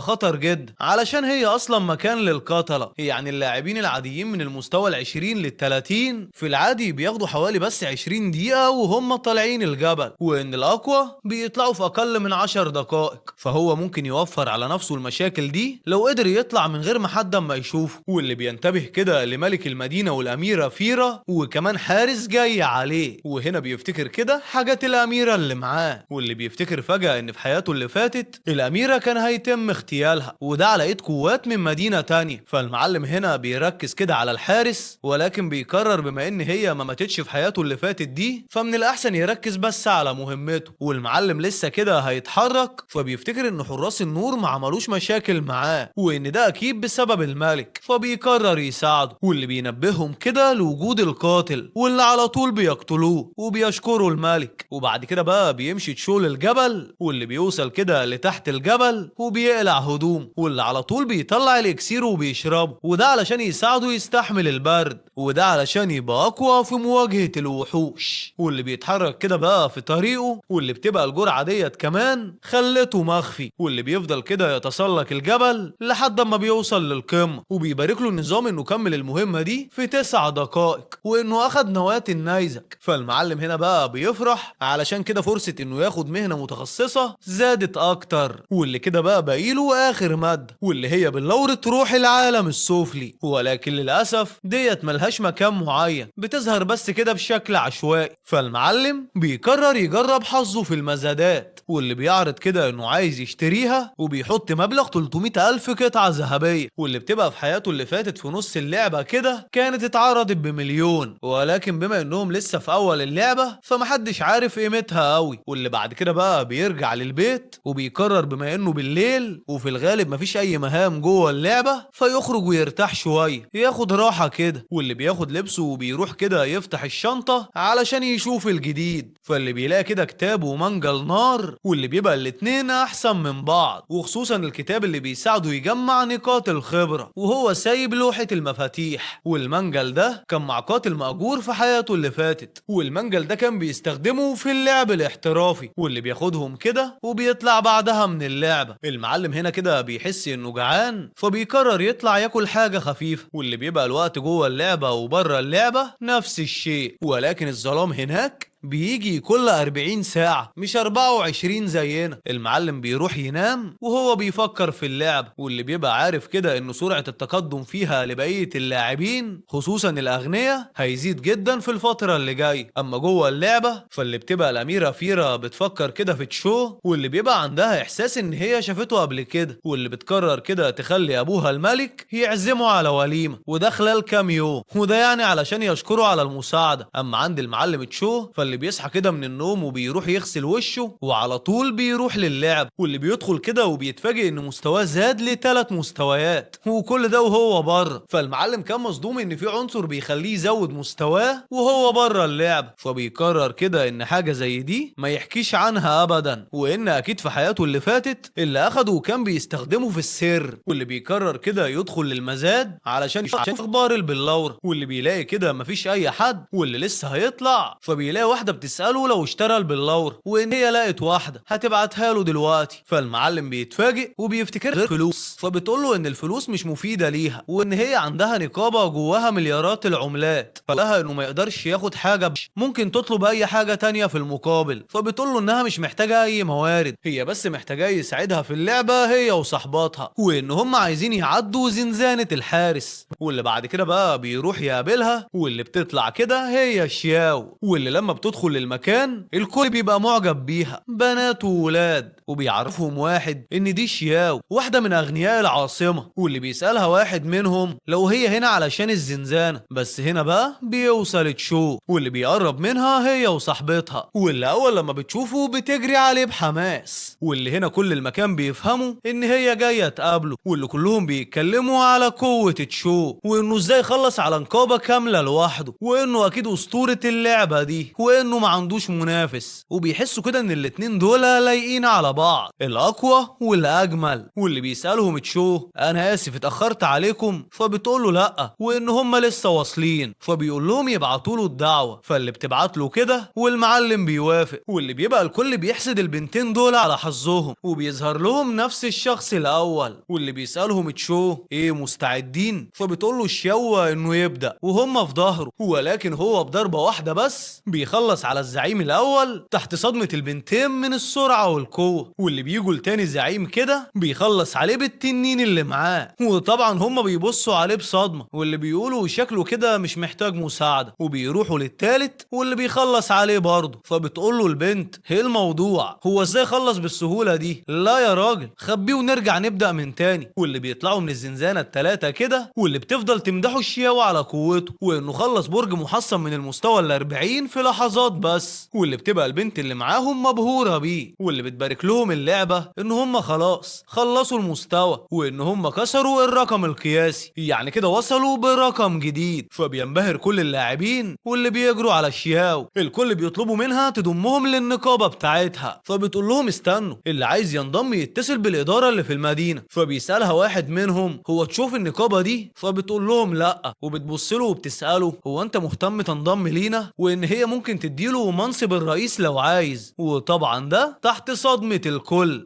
خطر جدا علشان هي اصلا مكان للقتلة. يعني اللاعبين العاديين من المستوى ال20 لل30 في العادي بياخدوا حوالي بس 20 دقيقة وهم طالعين الجبل، وان الاقوى بيطلعوا في اقل من 10 دقائق. فهو ممكن يوفر على نفسه المشاكل دي لو قدر يطلع من غير ما حد ما يشوفه. واللي بينتبه كده لملك المدينة والاميرة فيرا، وكمان حارس جاي عليه، وهنا بيفتكر كده حاجات الاميرة اللي معاه. واللي بيفتكر فجأة ان في حياته اللي فاتت الاميرة كان هيتم اغتيالها، وده على ايد قوات من مدينة تانية. فالمعلم هنا بيركز كده على الحارس، ولكن بيقرر بما ان هي ما ماتتش في حياته اللي فاتت دي، فمن الاحسن يركز بس على مهمته. والمعلم لسه كده هيتحرك، فبيفتكر ان حراس النور ما عملوش مشاكل معاه، وان ده اكيد بسبب الملك، فبيقرر يساعده. واللي بينبههم كده لوجود القاتل، واللي على طول بيقتلوه وبيشكروا الملك. وبعد كده بقى بيمشي تشول الجبل، واللي بيوصل كده لتحت الجبل وبيقلع هدوم، واللي على طول بيطلع الاكسير وبيشربه، وده علشان يساعده يستحمل البرد، وده علشان يبقى اقوى في مواجهة الوحوش. واللي بيتحرك كده بقى في طريقه، واللي بتبقى الجرعة ديت كمان خلته مخفي. واللي بيفضل كده يتسلق الجبل لحد ما بيوصل للقمة، وبيبارك له النظام انه كمل المهمة دي في 9 دقائق، وانه اخد نواة النيزك. فالمعلم هنا بقى بيفرح علشان كده فرصة انه ياخد مهنة متخصصة زادت اكتر. واللي كده بقى باقيله اخر مادة، واللي هي بلورة روح العالم السفلي، ولكن للاسف ديت ملهاش مكان معين، بتظهر بس كده بشكل عشوائي. فالمعلم بيقرر يجرب حظه في المزادات، واللي بيعرض كده انه عايز يشتريها، وبيحط مبلغ 300 ألف قطعة ذهبية، واللي بتبقى في حياته اللي فاتت في نص اللعبة كده كانت اتعرضت بمليون، ولكن بما انهم لسه في اول اللعبة فمحدش عارف قيمتها قوي. واللي بعد كده بقى بيرجع للبيت، وبيقرر بما انه بالليل وفي الغالب مفيش اي مهام جوه اللعبة، فيخرج ويرتاح شوية ياخد راحة كده. واللي بياخد لبسه وبيروح كده يفتح الشنطة علشان يشوف الجديد، فاللي بيلاقي كده كتاب ومنجل نار، واللي بيبقى الاتنين احسن من بعض، وخصوصا الكتاب اللي بيساعده يجمع نقاط الخبرة، وهو سايب لوحة المفاتيح. والمنجل ده كان مع قاتل مأجور في حياته اللي فاتت، والمنجل ده كان بيستخدمه في اللعب الاحترافي، واللي بياخدهم كده وبيطلع بعدها من اللعبة. المعلم هنا كده بيحس انه جعان، فبيقرر يطلع ياكل حاجة خفيفة. واللي بيبقى الوقت جوه اللعبة وبره اللعبة نفس الشيء، ولكن الظلام هناك بيجي كل 40 ساعة مش 24 زينا. المعلم بيروح ينام وهو بيفكر في اللعب، واللي بيبقى عارف كده ان سرعة التقدم فيها لبقية اللاعبين خصوصا الاغنياء هيزيد جدا في الفترة اللي جاي. اما جوه اللعبة فاللي بتبقى الاميرة فيرا بتفكر كده في تشو، واللي بيبقى عندها احساس ان هي شافته قبل كده، واللي بتقرر كده تخلي ابوها الملك يعزمه على وليمة، وده خلال كام يوم، وده يعني علشان يشكره على المساعدة. اما عند المعلم تشو فاللي فاللي بيصحى كده من النوم وبيروح يغسل وشه وعلى طول بيروح للعب، واللي بيدخل كده وبيتفاجئ ان مستواه زاد ل3 مستويات، وكل ده وهو بره. فالمعلم كان مصدوم ان في عنصر بيخليه يزود مستواه وهو بره اللعب، فبيقرر كده ان حاجه زي دي ما يحكيش عنها ابدا، وان اكيد في حياته اللي فاتت اللي اخده وكان بيستخدمه في السر. واللي بيقرر كده يدخل للمزاد علشان يشوف اخبار البلورة، واللي بيلاقي كده مفيش اي حد واللي لسه هيطلع، فبيلاقي واحده بتساله لو اشترى البلورة، وان هي لقت واحده هتبعتها له دلوقتي. فالمعلم بيتفاجئ وبيفتكر غير فلوس، فبتقول له ان الفلوس مش مفيده ليها، وان هي عندها نقابه جواها مليارات العملات، فلها انه ما يقدرش ياخد حاجه ممكن تطلب اي حاجه تانية في المقابل. فبتقول له انها مش محتاجه اي موارد، هي بس محتاجه يساعدها في اللعبه هي وصاحباتها، وان هم عايزين يعدوا زنزانه الحارس. واللي بعد كده بقى بيروح يقابلها، واللي بتطلع كده هي الشياو، واللي لما بتدخل للمكان الكل بيبقى معجب بيها، بنات وولاد، وبيعرفهم واحد ان دي شياو واحده من اغنياء العاصمه. واللي بيسالها واحد منهم لو هي هنا علشان الزنزانه، بس هنا بقى بيوصل تشو، واللي بيقرب منها هي وصاحبتها، واللي اول لما بتشوفه بتجري عليه بحماس. واللي هنا كل المكان بيفهموا ان هي جايه تقابله، واللي كلهم بيتكلموا على قوه تشو، وانه ازاي خلص على نقابه كامله لوحده، وانه اكيد اسطوره اللعبه دي، وانه ما عندوش منافس. وبيحسوا كده ان الاتنين دول لايقين على بعض، الاقوى والاجمل. واللي بيسالهم تشو انا اسف اتاخرت عليكم، فبتقول له لا وان هم لسه واصلين، فبيقول لهم يبعتوا له الدعوه، فاللي بتبعت له كده والمعلم بيوافق. واللي بيبقى الكل بيحسد البنتين دول على حظهم، وبيظهر لهم نفس الشخص الاول. واللي بيسالهم تشو ايه مستعدين، فبتقول له الشيوه انه يبدا وهم في ظهره، ولكن هو بضربه واحده بس بيخلص على الزعيم الاول تحت صدمه البنتين من السرعه والقوه. واللي بيجوا لتاني زعيم كده بيخلص عليه بالتنين اللي معاه، وطبعا هم بيبصوا عليه بصدمه، واللي بيقولوا شكله كده مش محتاج مساعده. وبيروحوا للتالت واللي بيخلص عليه برضه، فبتقول له البنت ايه الموضوع، هو ازاي خلص بالسهوله دي؟ لا يا راجل خبيه ونرجع نبدا من تاني. واللي بيطلعوا من الزنزانه التلاته كده، واللي بتفضل تمدحوا الشياوي على قوته، وانه خلص برج محصن من المستوى ال40 في لحظات بس. واللي بتبقى البنت اللي معاهم مبهوره بيه، واللي بتبارك لهم اللعبه ان هم خلاص خلصوا المستوى، وان هم كسروا الرقم القياسي، يعني كده وصلوا برقم جديد. فبينبهر كل اللاعبين واللي بيجروا على الشياو، الكل بيطلبوا منها تضمهم للنقابه بتاعتها، فبتقول لهم استنوا اللي عايز ينضم يتصل بالاداره اللي في المدينه. فبيسالها واحد منهم هو تشوف النقابه دي، فبتقول لهم لا، وبتبص له وبتساله هو انت مهتم تنضم لينا، وان هي ممكن تديله منصب الرئيس لو عايز. وطبعا ده تحت صدمه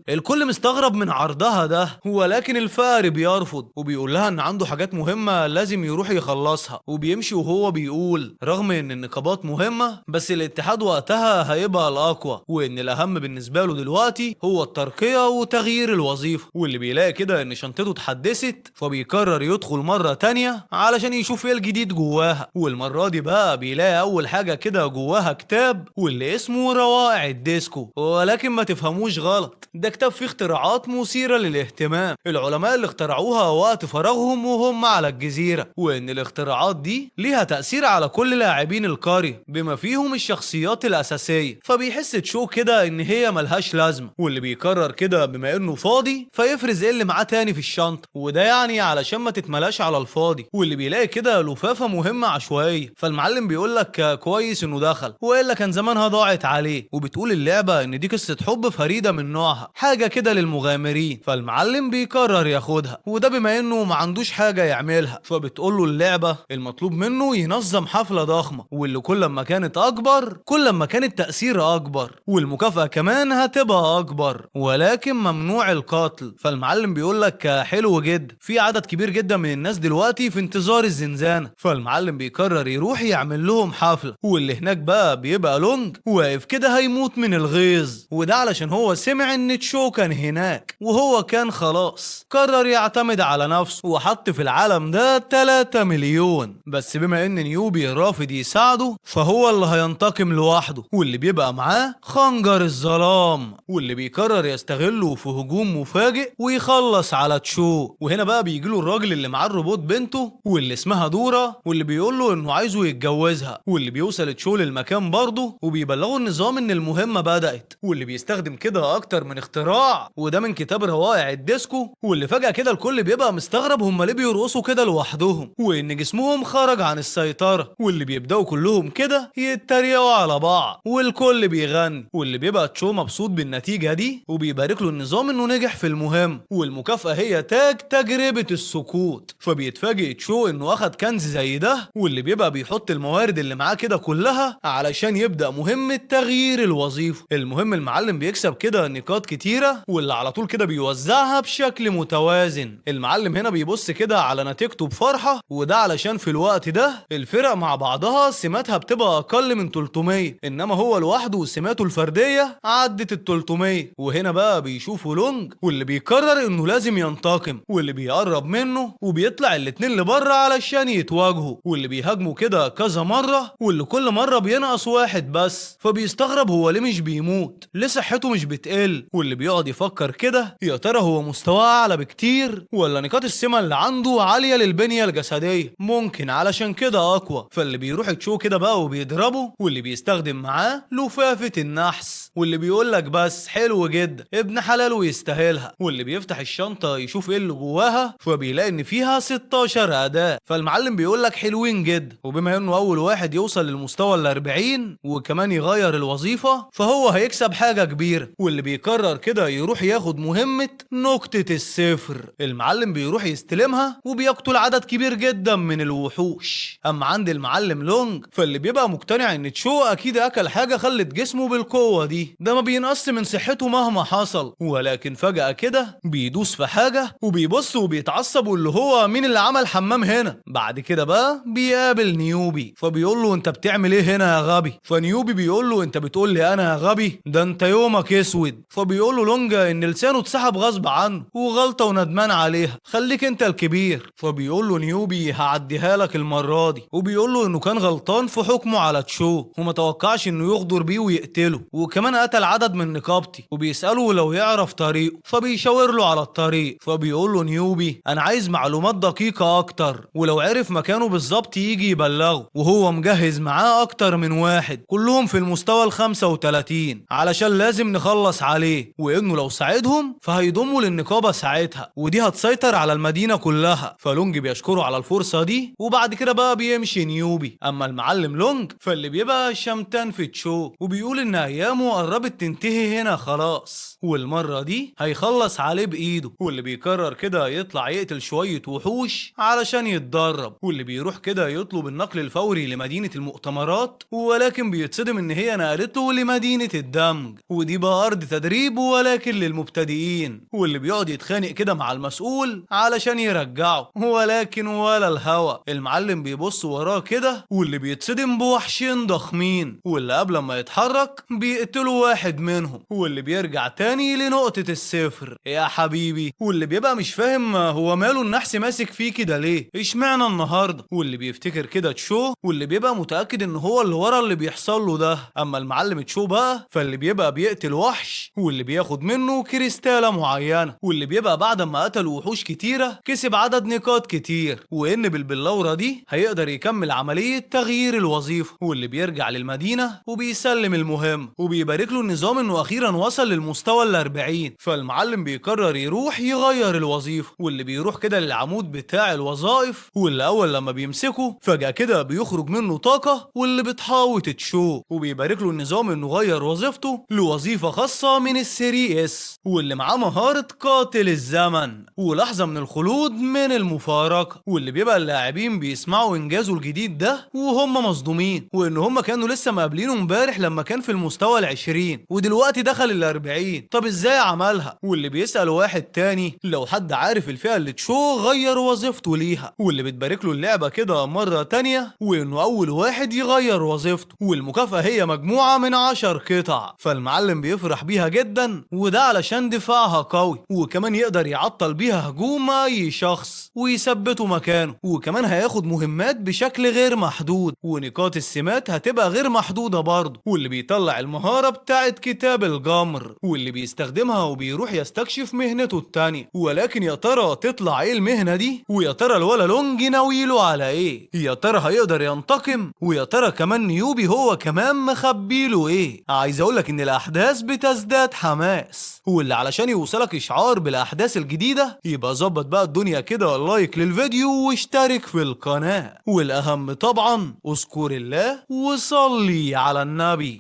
الكل مستغرب من عرضها ده، ولكن الفقر بيرفض وبيقول لها ان عنده حاجات مهمه لازم يروح يخلصها. وبيمشي وهو بيقول رغم ان النقابات مهمه بس الاتحاد وقتها هيبقى الاقوى، وان الاهم بالنسبه له دلوقتي هو الترقيه وتغيير الوظيفه. واللي بيلاقي كده ان شنطته اتحدثت، فبيقرر يدخل مره تانية علشان يشوف ايه الجديد جواها. والمره دي بقى بيلاقي اول حاجه كده جواها كتاب، واللي اسمه روائع الديسكو. ولكن ما تفهموش غلط، ده كتاب فيه اختراعات مثيره للاهتمام، العلماء اللي اخترعوها وقت فراغهم وهم على الجزيره، وان الاختراعات دي ليها تاثير على كل لاعبين القريه بما فيهم الشخصيات الاساسيه. فبيحس تشو كده ان هي ملهاش لازمه، واللي بيقرر كده بما انه فاضي فيفرز ايه اللي معاه تاني في الشنطه، وده يعني علشان ما تتملاش على الفاضي. واللي بيلاقي كده لفافه مهمه عشوائيه، فالمعلم بيقول لك كويس انه دخل والا كان زمانها ضاعت عليه. وبتقول اللعبه ان دي قصه حب فريده من نوعها، حاجه كده للمغامرين. فالمعلم بيقرر ياخدها، وده بما انه ما عندوش حاجه يعملها. فبتقول له اللعبه المطلوب منه ينظم حفله ضخمه، واللي كل ما كانت اكبر كل ما كان التاثير اكبر، والمكافاه كمان هتبقى اكبر، ولكن ممنوع القتل. فالمعلم بيقول لك حلو جدا، في عدد كبير جدا من الناس دلوقتي في انتظار الزنزانه. فالمعلم بيقرر يروح يعمل لهم حفله، واللي هناك بقى بيبقى لونج واقف كده هيموت من الغيظ، وده علشان هو سمع ان تشو كان هناك، وهو كان خلاص قرر يعتمد على نفسه وحط في العالم ده 3 مليون. بس بما ان نيوبي رافض يساعده فهو اللي هينتقم لوحده، واللي بيبقى معاه خنجر الظلام، واللي بيقرر يستغله في هجوم مفاجئ ويخلص على تشو. وهنا بقى بيجيله الراجل اللي معاه الروبوت بنته واللي اسمها دورا، واللي بيقول له انه عايزه يتجوزها. واللي بيوصل تشو للمكان المكان برضه وبيبلغوا النظام ان المهمة بدأت، واللي بيستخدم كده اكتر من اختراع، وده من كتاب روائع الديسكو. واللي فجأة كده الكل بيبقى مستغرب هما ليه بيرقصوا كده لوحدهم، وان جسمهم خرج عن السيطرة، واللي بيبدأوا كلهم كده يتريقوا على بعض والكل بيغني، واللي بيبقى تشو مبسوط بالنتيجة دي وبيبارك له النظام انه نجح في المهم، والمكافأة هي تاج تجربة السكوت. فبيتفاجئ تشو انه اخد كنز زي ده، واللي بيبقى بيحط الموارد اللي معاه كده كلها علشان يبدأ مهمة تغيير الوظيفة. المهم المعلم بيكسب كده نقاط كتيرة، واللي على طول كده بيوزعها بشكل متوازن. المعلم هنا بيبص كده على نتيجته بفرحة، وده علشان في الوقت ده الفرق مع بعضها سماتها بتبقى اقل من 300، انما هو لوحده سماته الفردية عدت ال 300. وهنا بقى بيشوفوا لونج، واللي بيقرر انه لازم ينتقم، واللي بيقرب منه وبيطلع الاتنين لبره علشان يتواجهوا، واللي بيهاجموا كده كذا مرة، واللي كل مرة بينقص واحد بس. فبيستغرب هو ليه مش بيموت، ليه صحته مش بتقل، واللي بيقعد يفكر كده يا ترى هو مستواه اعلى بكتير ولا نقاط السمة اللي عنده عالية للبنية الجسدية، ممكن علشان كده اقوى. فاللي بيروح تشو كده بقى وبيضربه، واللي بيستخدم معاه لفافة النحس، واللي بيقولك بس حلو جدا ابن حلال ويستاهلها. واللي بيفتح الشنطة يشوف ايه اللي جواها، فبيلاقي ان فيها 16 اداة. فالمعلم بيقولك حلوين جدا، وبما انه اول واحد يوصل للمستوى ال40 وكمان يغير الوظيفة فهو هيكسب حاجة كبيرة. واللي بيقرر كده يروح ياخد مهمة نقطة الصفر. المعلم بيروح يستلمها وبيقتل عدد كبير جدا من الوحوش. اما عند المعلم لونج فاللي بيبقى مقتنع ان تشو اكيد اكل حاجة خلت جسمه بالقوة دي، ده ما بينقص من صحته مهما حصل. ولكن فجأة كده بيدوس في حاجة وبيبص وبيتعصب، واللي هو مين اللي عمل حمام هنا. بعد كده بقى بيقابل نيوبي، فبيقول له انت بتعمل ايه هنا يا غبي؟ فنيوبي بيقول له انت بتقول لي انا يا غبي؟ ده انت يومك اسود. فبيقول له لونجا ان لسانه اتسحب غصب عنه وغلطة وندمان عليها، خليك انت الكبير. فبيقول له نيوبي هعديها لك المرة دي، وبيقول له انه كان غلطان في حكمه على تشو وما توقعش انه يغدر بيه ويقتله، وكمان قتل عدد من نقابتي. وبيسأله لو يعرف طريقه، فبيشاور له على الطريق. فبيقول له نيوبي انا عايز معلومات دقيقة اكتر، ولو عرف مكانه بالظبط يجي يبلغه. وهو مجهز معاه اكتر من واحد كلهم في المستوى ال35 علشان لازم نخلص عليه، وانه لو ساعدهم فهيضموا للنقابة ساعتها، ودي هتسيطر على المدينة كلها. فلونج بيشكره على الفرصة دي، وبعد كده بقى بيمشي نيوبي. اما المعلم لونج فاللي بيبقى شمتان في تشو، وبيقول ان ايامه قربت تنتهي هنا خلاص، والمرة دي هيخلص عليه بايده. واللي بيقرر كده يطلع يقتل شوية وحوش علشان يتدرب، واللي بيروح كده يطلب النقل الفوري لمدينة المؤتمرات، ولكن بيتصدم ان هي نقلته لمدينة الدمج، ودي بقى ارض تدريب ولكن للمبتدئين. واللي بيقعد يتخانق كده مع المسؤول علشان يرجعه، ولكن ولا الهوا. المعلم بيبص وراه كده، واللي بيتصدم بوحشين ضخمين، واللي قبل ما يتحرك بيقتلوا واحد منهم، واللي بيرجع تاني لنقطة الصفر يا حبيبي. واللي بيبقى مش فاهم هو ماله النحس ماسك فيه كده ليه، اشمعنى النهارده. واللي بيفتكر كده تشو، واللي بيبقى متأكد ان هو اللي ورا اللي بيحصل له ده. اما المعلم تشو بقى فاللي بيبقى بيقتل وحش، واللي بياخد منه كريستالة معينة، واللي بيبقى بعد ما قتل وحوش كتيرة كسب عدد نقاط كتير، وان بالبلورة دي هيقدر يكمل عملية تغيير الوظيفة. واللي بيرجع للمدينة وبيسلم المهم، وبيبارك له النظام انه اخيرا وصل للمستوى ال40. فالمعلم بيقرر يروح يغير الوظيفة، واللي بيروح كده للعمود بتاع الوظائف، واللي اول لما بيمسكه فجأة كده بيخرج منه طاقة، واللي بتحاوط تشو. وبيبارك له النظام انه غير وظيفته لوظيفة خاصة من السري اس، واللي معاه مهارة قاتل الزمن ولحظة من الخلود من المفارقة. واللي بيبقى اللاعبين بيسمعوا انجازه الجديد ده وهم مصدومين، وان هم كانوا لسه مقابلينه امبارح لما كان في المستوى ال20 ودلوقتي دخل ال40. طب ازاي عملها؟ واللي بيسأل واحد تاني لو حد عارف الفئة اللي تشو غير وظيفته ليها، واللي بتبارك له اللعبة كده مرة تانية وانه اول واحد يغير وظيفته، والمكافأة هي مجموعة من 10 قطع. فالمعلم بيفرح بيها جدا، وده علشان دفاعها قوي، وكمان يقدر يعطل بيها هجوم اي شخص ويثبته مكانه، وكمان هياخد مهمات بشكل غير محدود، ونقاط السمات هتبقى غير محدودة برضه. واللي بيطلع المهارة بتاعت كتاب الجمر، واللي بيستخدمها وبيروح يستكشف مهنته التانية. ولكن يا ترى تطلع ايه المهنة دي؟ ويا ترى الولا لونج ناويله على ايه؟ يا ترى هيقدر ينتقم؟ ويا ترى كمان يوبي هو كمان مخبيله ايه. عايز اقولك ان الاحداث بتزداد حماس، واللي علشان يوصلك اشعار بالاحداث الجديدة يبقى ظبط بقى الدنيا كده، لايك للفيديو واشترك في القناة، والاهم طبعا اذكر الله وصلي على النبي.